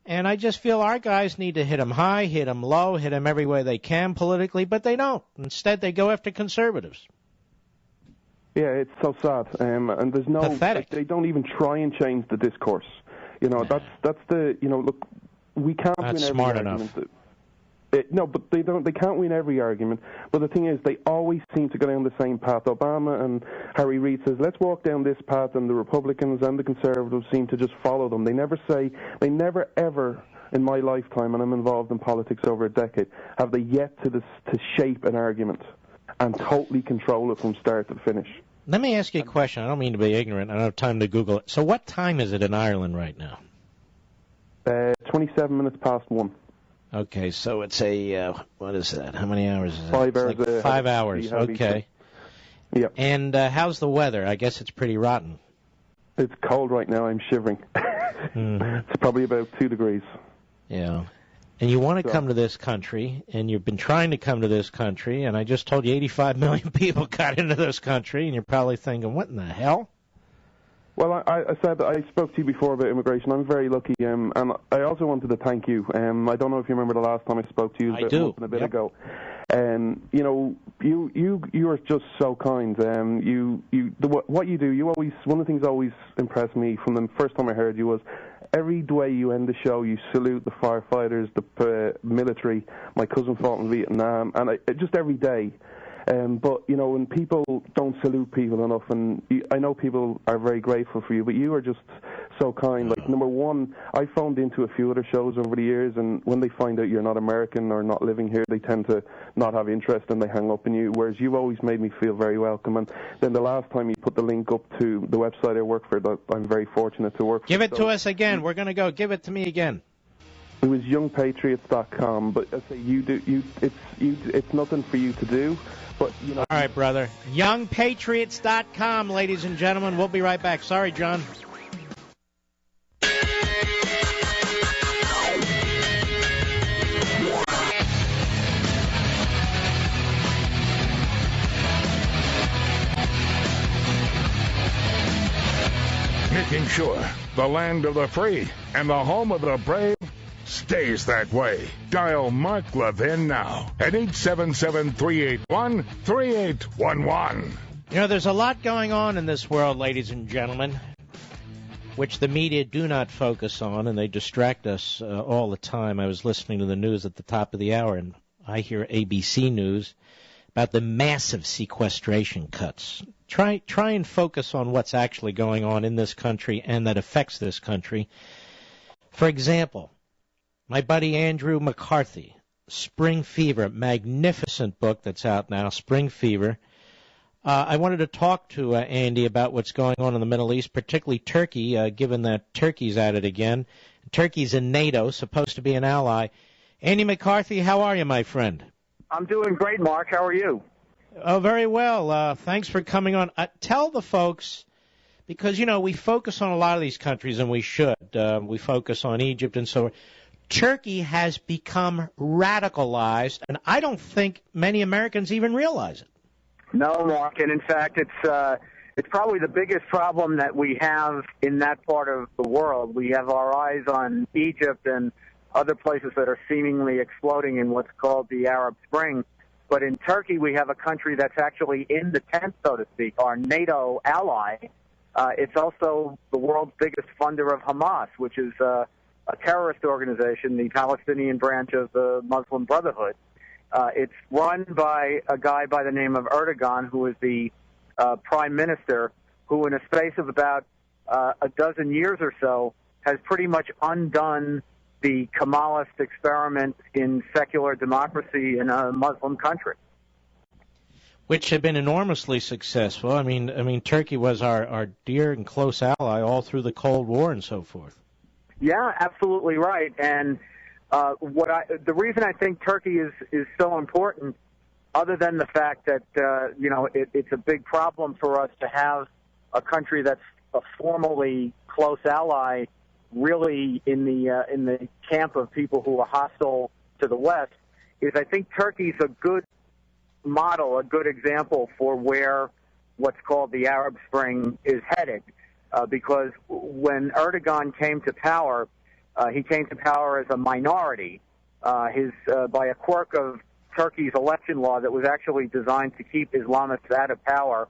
And I just feel our guys need to hit him high, hit him low, hit him every way they can politically, but they don't. Instead, they go after conservatives. Yeah, it's so sad, and there's no. Pathetic. They don't even try and change the discourse. That's the. Look, we can't Not win every smart argument. enough. No, but they don't. They can't win every argument. But the thing is, they always seem to go down the same path. Obama and Harry Reid says, "Let's walk down this path," and the Republicans and the Conservatives seem to just follow them. They never ever. In my lifetime, and I'm involved in politics over a decade, have they yet to shape an argument and totally control it from start to finish. Let me ask you a question. I don't mean to be ignorant. I don't have time to Google it. So what time is it in Ireland right now? 27 minutes past 1. Okay, so it's what is that? How many hours is that? 5 hours. Like 5 hours, okay. Yep. And how's the weather? I guess it's pretty rotten. It's cold right now. I'm shivering. Mm-hmm. It's probably about 2 degrees. Yeah. And you want to come to this country, and you've been trying to come to this country, and I just told you 85 million people got into this country, and you're probably thinking, what in the hell? Well, I said I spoke to you before about immigration. I'm very lucky, and I also wanted to thank you. I don't know if you remember the last time I spoke to you. I do. A bit ago. And you are just so kind. What you do, one of the things that always impressed me from the first time I heard you was every way you end the show, you salute the firefighters, the military. My cousin fought in Vietnam, and just every day. But, when people don't salute people enough, and I know people are very grateful for you, but you are just so kind. Like, number one, I phoned into a few other shows over the years, and when they find out you're not American or not living here, they tend to not have interest and they hang up on you, whereas you've always made me feel very welcome. And then the last time you put the link up to the website I work for, that I'm very fortunate to work for. Give it to us again. We're going to go. Give it to me again. It was youngpatriots.com, but I say it's nothing for you to do. But, All right, brother. Youngpatriots.com, ladies and gentlemen. We'll be right back. Sorry, John. Making sure the land of the free and the home of the brave stays that way. Dial Mark Levin now at 877-381-3811. There's a lot going on in this world, ladies and gentlemen, which the media do not focus on, and they distract us all the time. I was listening to the news at the top of the hour, and I hear ABC News about the massive sequestration cuts. Try and focus on what's actually going on in this country and that affects this country. For example, my buddy Andrew McCarthy, Spring Fever, magnificent book that's out now, Spring Fever. I wanted to talk to Andy about what's going on in the Middle East, particularly Turkey, given that Turkey's at it again. Turkey's in NATO, supposed to be an ally. Andy McCarthy, how are you, my friend? I'm doing great, Mark. How are you? Oh, very well. Thanks for coming on. Tell the folks, because, we focus on a lot of these countries, and we should. We focus on Egypt and so on. Turkey has become radicalized, and I don't think many Americans even realize it. No, Mark, and in fact, it's probably the biggest problem that we have in that part of the world. We have our eyes on Egypt and other places that are seemingly exploding in what's called the Arab Spring. But in Turkey, we have a country that's actually in the tent, so to speak, our NATO ally. It's also the world's biggest funder of Hamas, which is a terrorist organization, the Palestinian branch of the Muslim Brotherhood. It's run by a guy by the name of Erdogan, who is the prime minister, who in a space of about a dozen years or so has pretty much undone the Kemalist experiment in secular democracy in a Muslim country. Which have been enormously successful. I mean, Turkey was our dear and close ally all through the Cold War and so forth. Yeah, absolutely right. And the reason I think Turkey is so important, other than the fact that it's a big problem for us to have a country that's a formally close ally, really in the camp of people who are hostile to the West, is I think Turkey's a good model, a good example for where what's called the Arab Spring is headed. Because when Erdogan came to power, he came to power as a minority. By a quirk of Turkey's election law that was actually designed to keep Islamists out of power,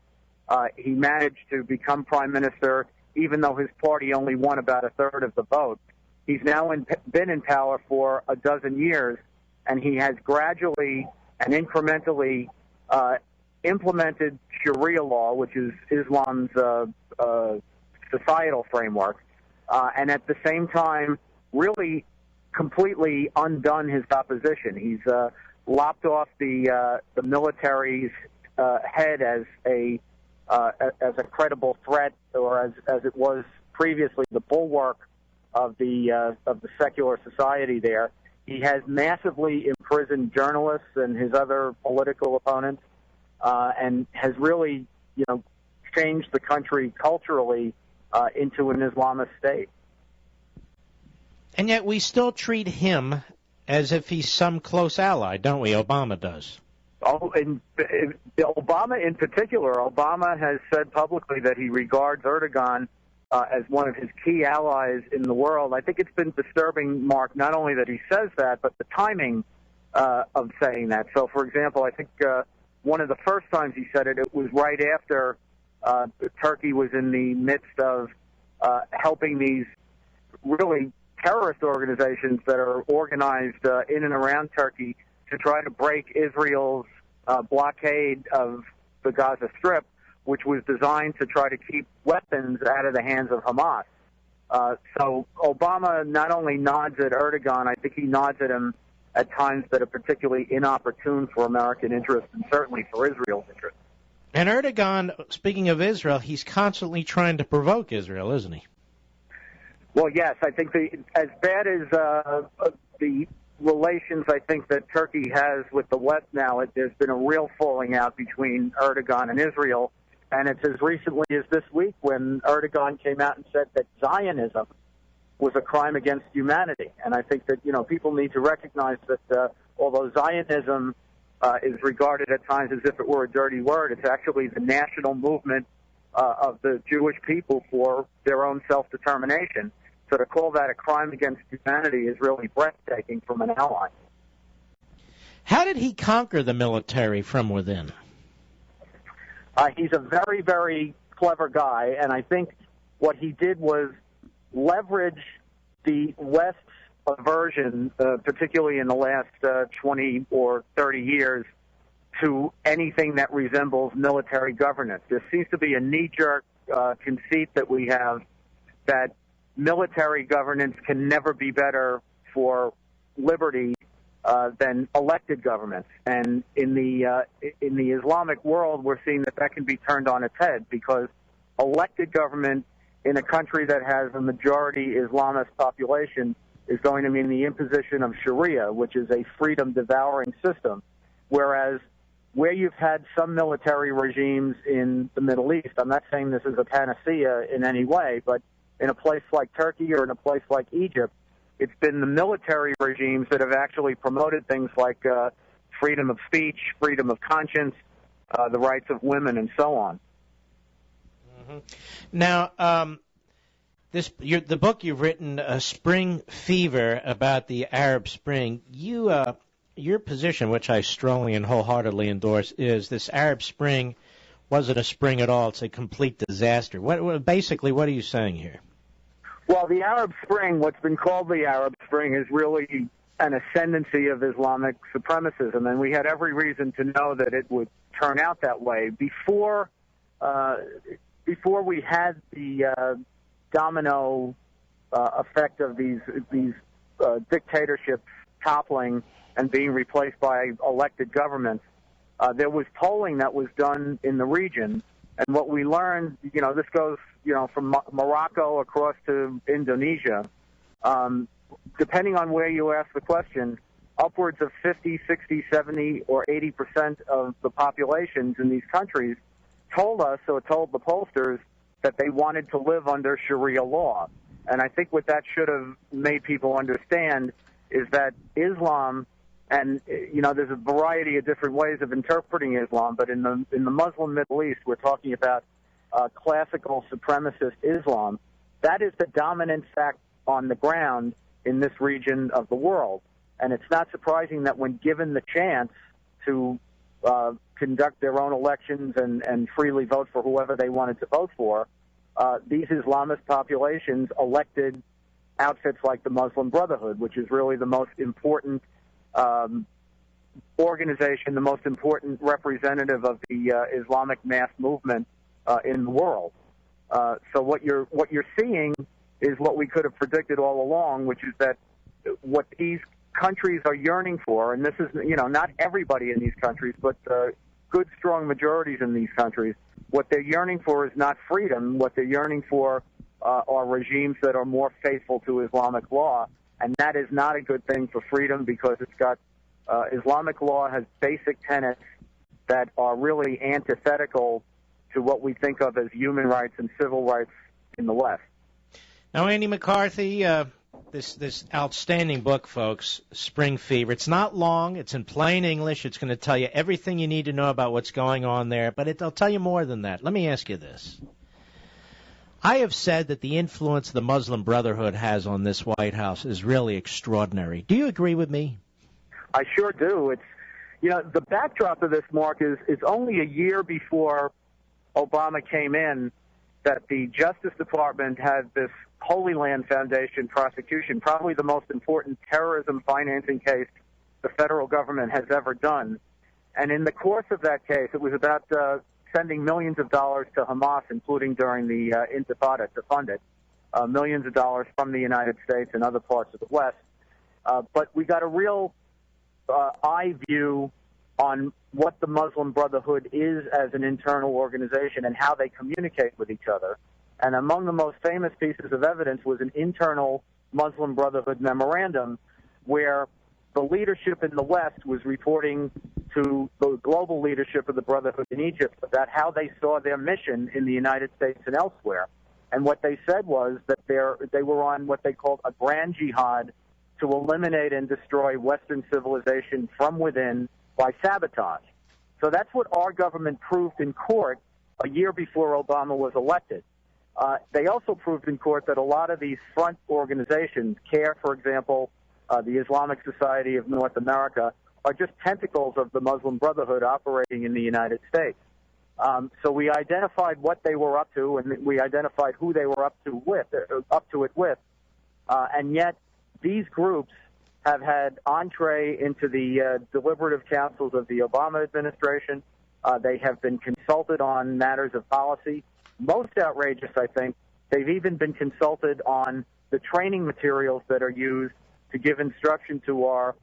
he managed to become prime minister, even though his party only won about a third of the vote. He's now been in power for a dozen years, and he has gradually and incrementally implemented Sharia law, which is Islam's societal framework, and at the same time really completely undone his opposition. He's lopped off the military's head as a credible threat, or as it was previously, the bulwark of the secular society there. He has massively imprisoned journalists and his other political opponents, and has really, changed the country culturally into an Islamist state. And yet we still treat him as if he's some close ally, don't we? Obama does. Oh, and Obama in particular, Obama has said publicly that he regards Erdogan as one of his key allies in the world. I think it's been disturbing, Mark, not only that he says that, but the timing of saying that. So, for example, I think one of the first times he said it was right after Turkey was in the midst of helping these really terrorist organizations that are organized in and around Turkey to try to break Israel's blockade of the Gaza Strip, which was designed to try to keep weapons out of the hands of Hamas. So Obama not only nods at Erdogan, I think he nods at him at times that are particularly inopportune for American interests and certainly for Israel's interests. And Erdogan, speaking of Israel, he's constantly trying to provoke Israel, isn't he? Well, yes. I think as bad as the relations I think that Turkey has with the West now, there's been a real falling out between Erdogan and Israel. And it's as recently as this week when Erdogan came out and said that Zionism was a crime against humanity. And I think that, people need to recognize that although Zionism is regarded at times as if it were a dirty word, it's actually the national movement of the Jewish people for their own self-determination. So to call that a crime against humanity is really breathtaking from an ally. How did he conquer the military from within? He's a very, very clever guy, and I think what he did was leverage the West's aversion, particularly in the last 20 or 30 years, to anything that resembles military governance. There seems to be a knee-jerk conceit that we have that military governance can never be better for liberty than elected governments. And in the Islamic world, we're seeing that can be turned on its head, because elected government in a country that has a majority Islamist population is going to mean the imposition of Sharia, which is a freedom-devouring system, whereas where you've had some military regimes in the Middle East, I'm not saying this is a panacea in any way, but in a place like Turkey or in a place like Egypt, it's been the military regimes that have actually promoted things like freedom of speech, freedom of conscience, the rights of women, and so on. Mm-hmm. Now, the book you've written, Spring Fever, about the Arab Spring, your position, which I strongly and wholeheartedly endorse, is this Arab Spring wasn't a spring at all. It's a complete disaster. Basically, what are you saying here? Well, the Arab Spring, what's been called the Arab Spring, is really an ascendancy of Islamic supremacism, and we had every reason to know that it would turn out that way. Before we had the domino effect of these dictatorships toppling and being replaced by elected governments, there was polling that was done in the region, and what we learned, this goes, from Morocco across to Indonesia, depending on where you ask the question, upwards of 50, 60, 70, or 80% of the populations in these countries told us, or told the pollsters, that they wanted to live under Sharia law. And I think what that should have made people understand is that Islam, and there's a variety of different ways of interpreting Islam, but in the Muslim Middle East, we're talking about classical supremacist Islam. That is the dominant fact on the ground in this region of the world. And it's not surprising that when given the chance to conduct their own elections and freely vote for whoever they wanted to vote for, these Islamist populations elected outfits like the Muslim Brotherhood, which is really the most important organization, the most important representative of the Islamic mass movement in the world. So what you're seeing is what we could have predicted all along, which is that what these countries are yearning for, and this is, not everybody in these countries, but good, strong majorities in these countries, what they're yearning for is not freedom. What they're yearning for are regimes that are more faithful to Islamic law, and that is not a good thing for freedom because it's got Islamic law has basic tenets that are really antithetical to what we think of as human rights and civil rights in the West. Now, Andy McCarthy, this outstanding book, folks, Spring Fever. It's not long. It's in plain English. It's going to tell you everything you need to know about what's going on there, but it'll tell you more than that. Let me ask you this. I have said that the influence the Muslim Brotherhood has on this White House is really extraordinary. Do you agree with me? I sure do. It's, the backdrop of this, Mark, is it's only a year before Obama came in that the Justice Department had this Holy Land Foundation prosecution, probably the most important terrorism financing case the federal government has ever done. And in the course of that case, it was about sending millions of dollars to Hamas, including during the Intifada, to fund it, millions of dollars from the United States and other parts of the West. But we got a real eye view on what the Muslim Brotherhood is as an internal organization and how they communicate with each other. And among the most famous pieces of evidence was an internal Muslim Brotherhood memorandum where the leadership in the West was reporting to the global leadership of the Brotherhood in Egypt about how they saw their mission in the United States and elsewhere. And what they said was that they were on what they called a grand jihad to eliminate and destroy Western civilization from within by sabotage. So that's what our government proved in court a year before Obama was elected. They also proved in court that a lot of these front organizations, CARE, for example, the Islamic Society of North America, are just tentacles of the Muslim Brotherhood operating in the United States. So we identified what they were up to, and we identified who they were up to it with, and yet these groups have had entree into the deliberative councils of the Obama administration. They have been consulted on matters of policy. Most outrageous, I think, they've even been consulted on the training materials that are used to give instruction to our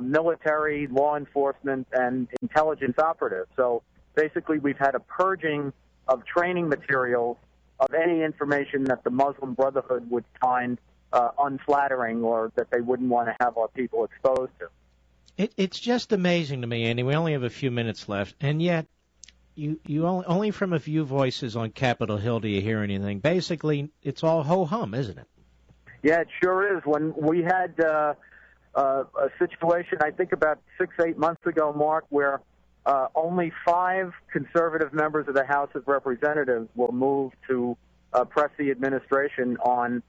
military, law enforcement, and intelligence operatives. So basically we've had a purging of training materials of any information that the Muslim Brotherhood would find unflattering or that they wouldn't want to have our people exposed to. It's just amazing to me, Andy. We only have a few minutes left, and yet you only from a few voices on Capitol Hill do you hear anything. Basically, it's all ho-hum, isn't it? Yeah, it sure is. When we had a situation, I think about 6-8 months ago, Mark, where only 5 conservative members of the House of Representatives were moved to press the administration on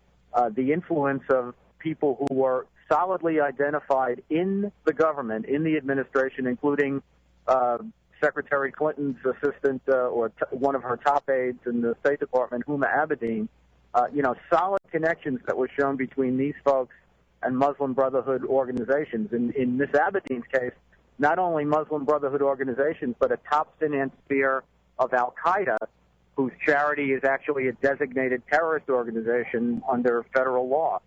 the influence of people who were solidly identified in the government, in the administration, including Secretary Clinton's assistant or one of her top aides in the State Department, Huma Abedin, solid connections that were shown between these folks and Muslim Brotherhood organizations. In Ms. Abedin's case, not only Muslim Brotherhood organizations, but a top financier of Al-Qaeda, whose charity is actually a designated terrorist organization under federal law.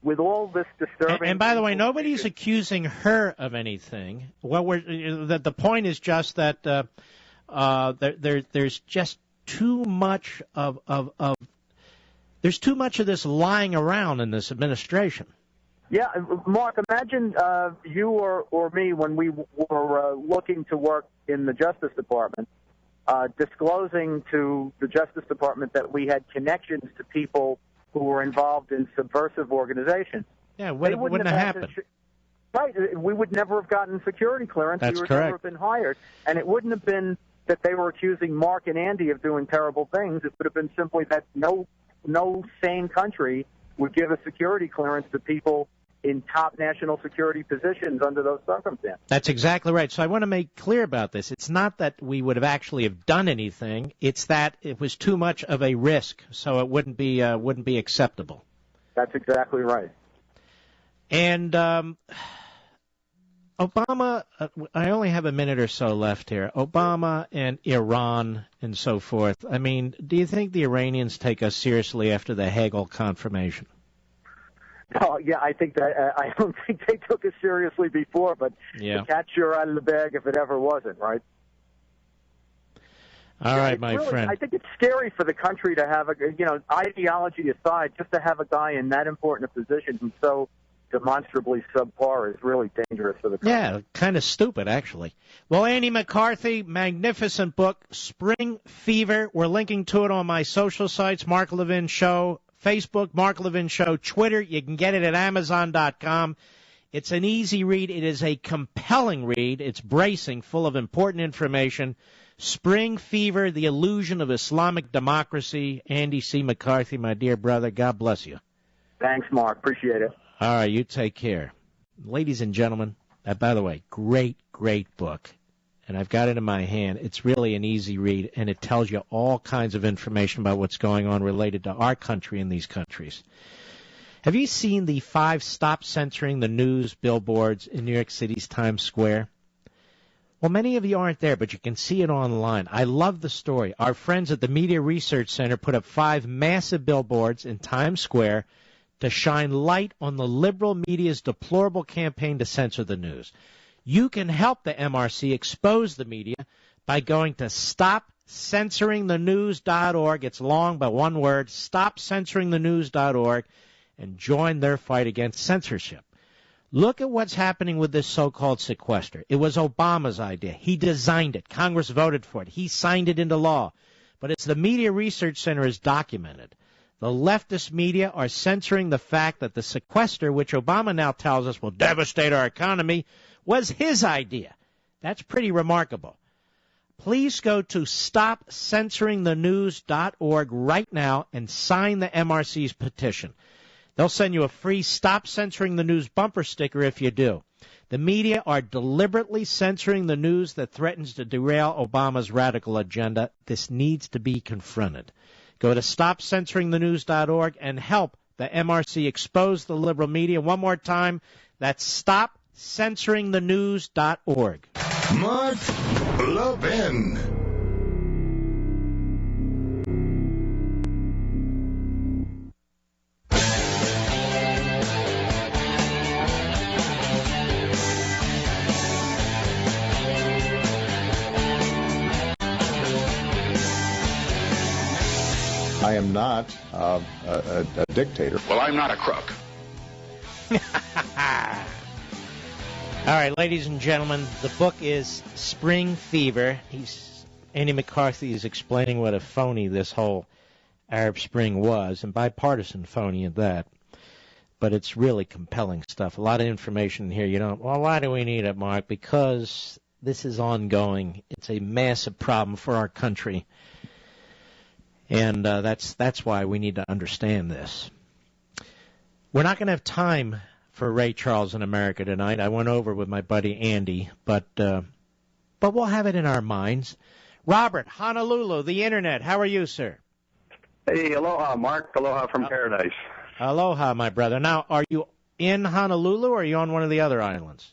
with all this disturbing. And by the way, nobody's accusing her of anything. Well, the point is just that there's just too much there's too much of this lying around in this administration. Yeah, Mark, imagine you or me when we were looking to work in the Justice Department, disclosing to the Justice Department that we had connections to people who were involved in subversive organizations. Yeah, wouldn't have happened. Right, we would never have gotten security clearance. That's we would correct. never have been hired. And it wouldn't have been that they were accusing Mark and Andy of doing terrible things. It would have been simply that no sane country would give a security clearance to people in top national security positions under those circumstances. That's exactly right. So I want to make clear about this. It's not that we would have actually have done anything. It's that it was too much of a risk, so it wouldn't be acceptable. That's exactly right. And Obama, I only have a minute or so left here. Obama and Iran and so forth. I mean, do you think the Iranians take us seriously after the Hagel confirmation? Oh, yeah, I think that I don't think they took us seriously before, but the cat's sure out of the bag if it ever wasn't, right? All right, my friend. I think it's scary for the country to have ideology aside, just to have a guy in that important a position who's so demonstrably subpar is really dangerous for the country. Yeah, kind of stupid, actually. Well, Andy McCarthy, magnificent book, Spring Fever. We're linking to it on my social sites, Mark Levin Show, Facebook, Mark Levin Show, Twitter. You can get it at Amazon.com. It's an easy read. It is a compelling read. It's bracing, full of important information. Spring Fever, the illusion of Islamic democracy. Andy C. McCarthy, my dear brother, God bless you. Thanks, Mark. Appreciate it. All right, you take care. Ladies and gentlemen, by the way, great, great book. And I've got it in my hand. It's really an easy read, and it tells you all kinds of information about what's going on related to our country and these countries. Have you seen the 5 Stop Censoring the News billboards in New York City's Times Square? Well, many of you aren't there, but you can see it online. I love the story. Our friends at the Media Research Center put up 5 massive billboards in Times Square to shine light on the liberal media's deplorable campaign to censor the news. You can help the MRC expose the media by going to stopcensoringthenews.org. It's long, but one word, stopcensoringthenews.org, and join their fight against censorship. Look at what's happening with this so-called sequester. It was Obama's idea. He designed it. Congress voted for it. He signed it into law. But it's the Media Research Center has documented. The leftist media are censoring the fact that the sequester, which Obama now tells us will devastate our economy, was his idea. That's pretty remarkable. Please go to stopcensoringthenews.org right now and sign the MRC's petition. They'll send you a free Stop Censoring the News bumper sticker if you do. The media are deliberately censoring the news that threatens to derail Obama's radical agenda. This needs to be confronted. Go to stopcensoringthenews.org and help the MRC expose the liberal media. One more time, that's stopcensoringthenews.org. Mark Levin. I am not a dictator. Well, I'm not a crook. All right, ladies and gentlemen, the book is Spring Fever. Andy McCarthy is explaining what a phony this whole Arab Spring was, and bipartisan phony at that. But it's really compelling stuff. A lot of information here. Well, why do we need it, Mark? Because this is ongoing. It's a massive problem for our country. And that's why we need to understand this. We're not going to have time for Ray Charles in America tonight. I went over with my buddy Andy, but we'll have it in our minds. Robert, Honolulu, the Internet. How are you, sir? Hey, aloha, Mark. Aloha from paradise. Aloha, my brother. Now, are you in Honolulu or are you on one of the other islands?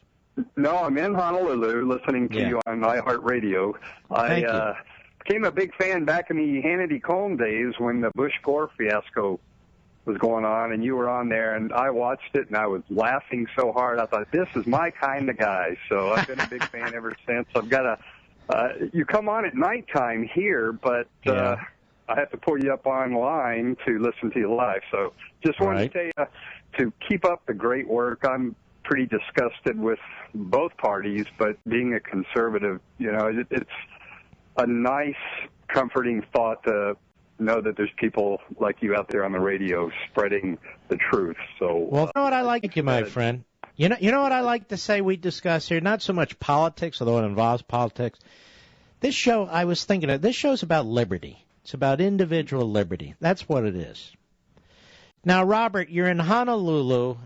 No, I'm in Honolulu listening to you on iHeartRadio. Thank you. Became a big fan back in the Hannity-Cohn days when the Bush-Gore fiasco was going on, and you were on there, and I watched it, and I was laughing so hard. I thought, this is my kind of guy. So I've been a big fan ever since. I've got you come on at nighttime here, but I have to pull you up online to listen to you live. So just wanted to tell you to keep up the great work. I'm pretty disgusted with both parties, but being a conservative, it's a nice, comforting thought to know that there's people like you out there on the radio spreading the truth. So, well, you know what I like, my friend. You know what I like to say we discuss here? Not so much politics, although it involves politics. This show, I was thinking of, this show's about liberty. It's about individual liberty. That's what it is. Now, Robert, you're in Honolulu.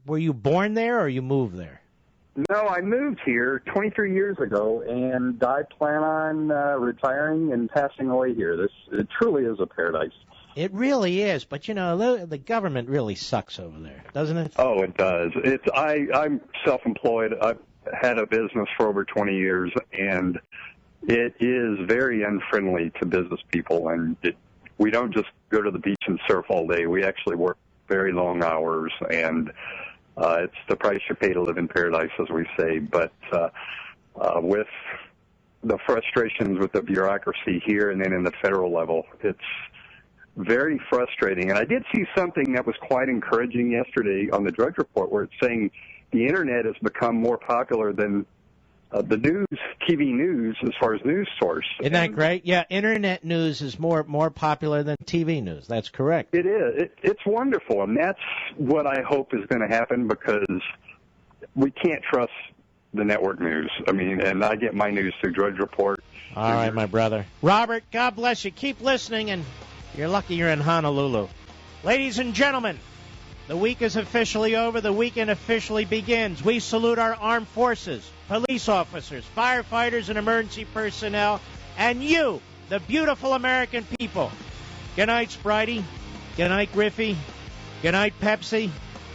Were you born there or you moved there? No, I moved here 23 years ago, and I plan on retiring and passing away here. It truly is a paradise. It really is, but the government really sucks over there, doesn't it? Oh, it does. I'm self-employed. I've had a business for over 20 years, and it is very unfriendly to business people. And we don't just go to the beach and surf all day. We actually work very long hours, and it's the price you pay to live in paradise, as we say. But with the frustrations with the bureaucracy here and then in the federal level, it's very frustrating. And I did see something that was quite encouraging yesterday on the Drudge Report, where it's saying the Internet has become more popular than the TV news, as far as news source. Isn't that great? Yeah, Internet news is more popular than TV news. That's correct. It is. It's wonderful, and that's what I hope is going to happen, because we can't trust the network news. I mean, and I get my news through Drudge Report. All right, my brother. Robert, God bless you. Keep listening, and you're lucky you're in Honolulu. Ladies and gentlemen, the week is officially over. The weekend officially begins. We salute our armed forces, police officers, firefighters, and emergency personnel, and you, the beautiful American people. Good night, Spridey. Good night, Griffey. Good night, Pepsi.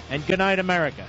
And good night, America.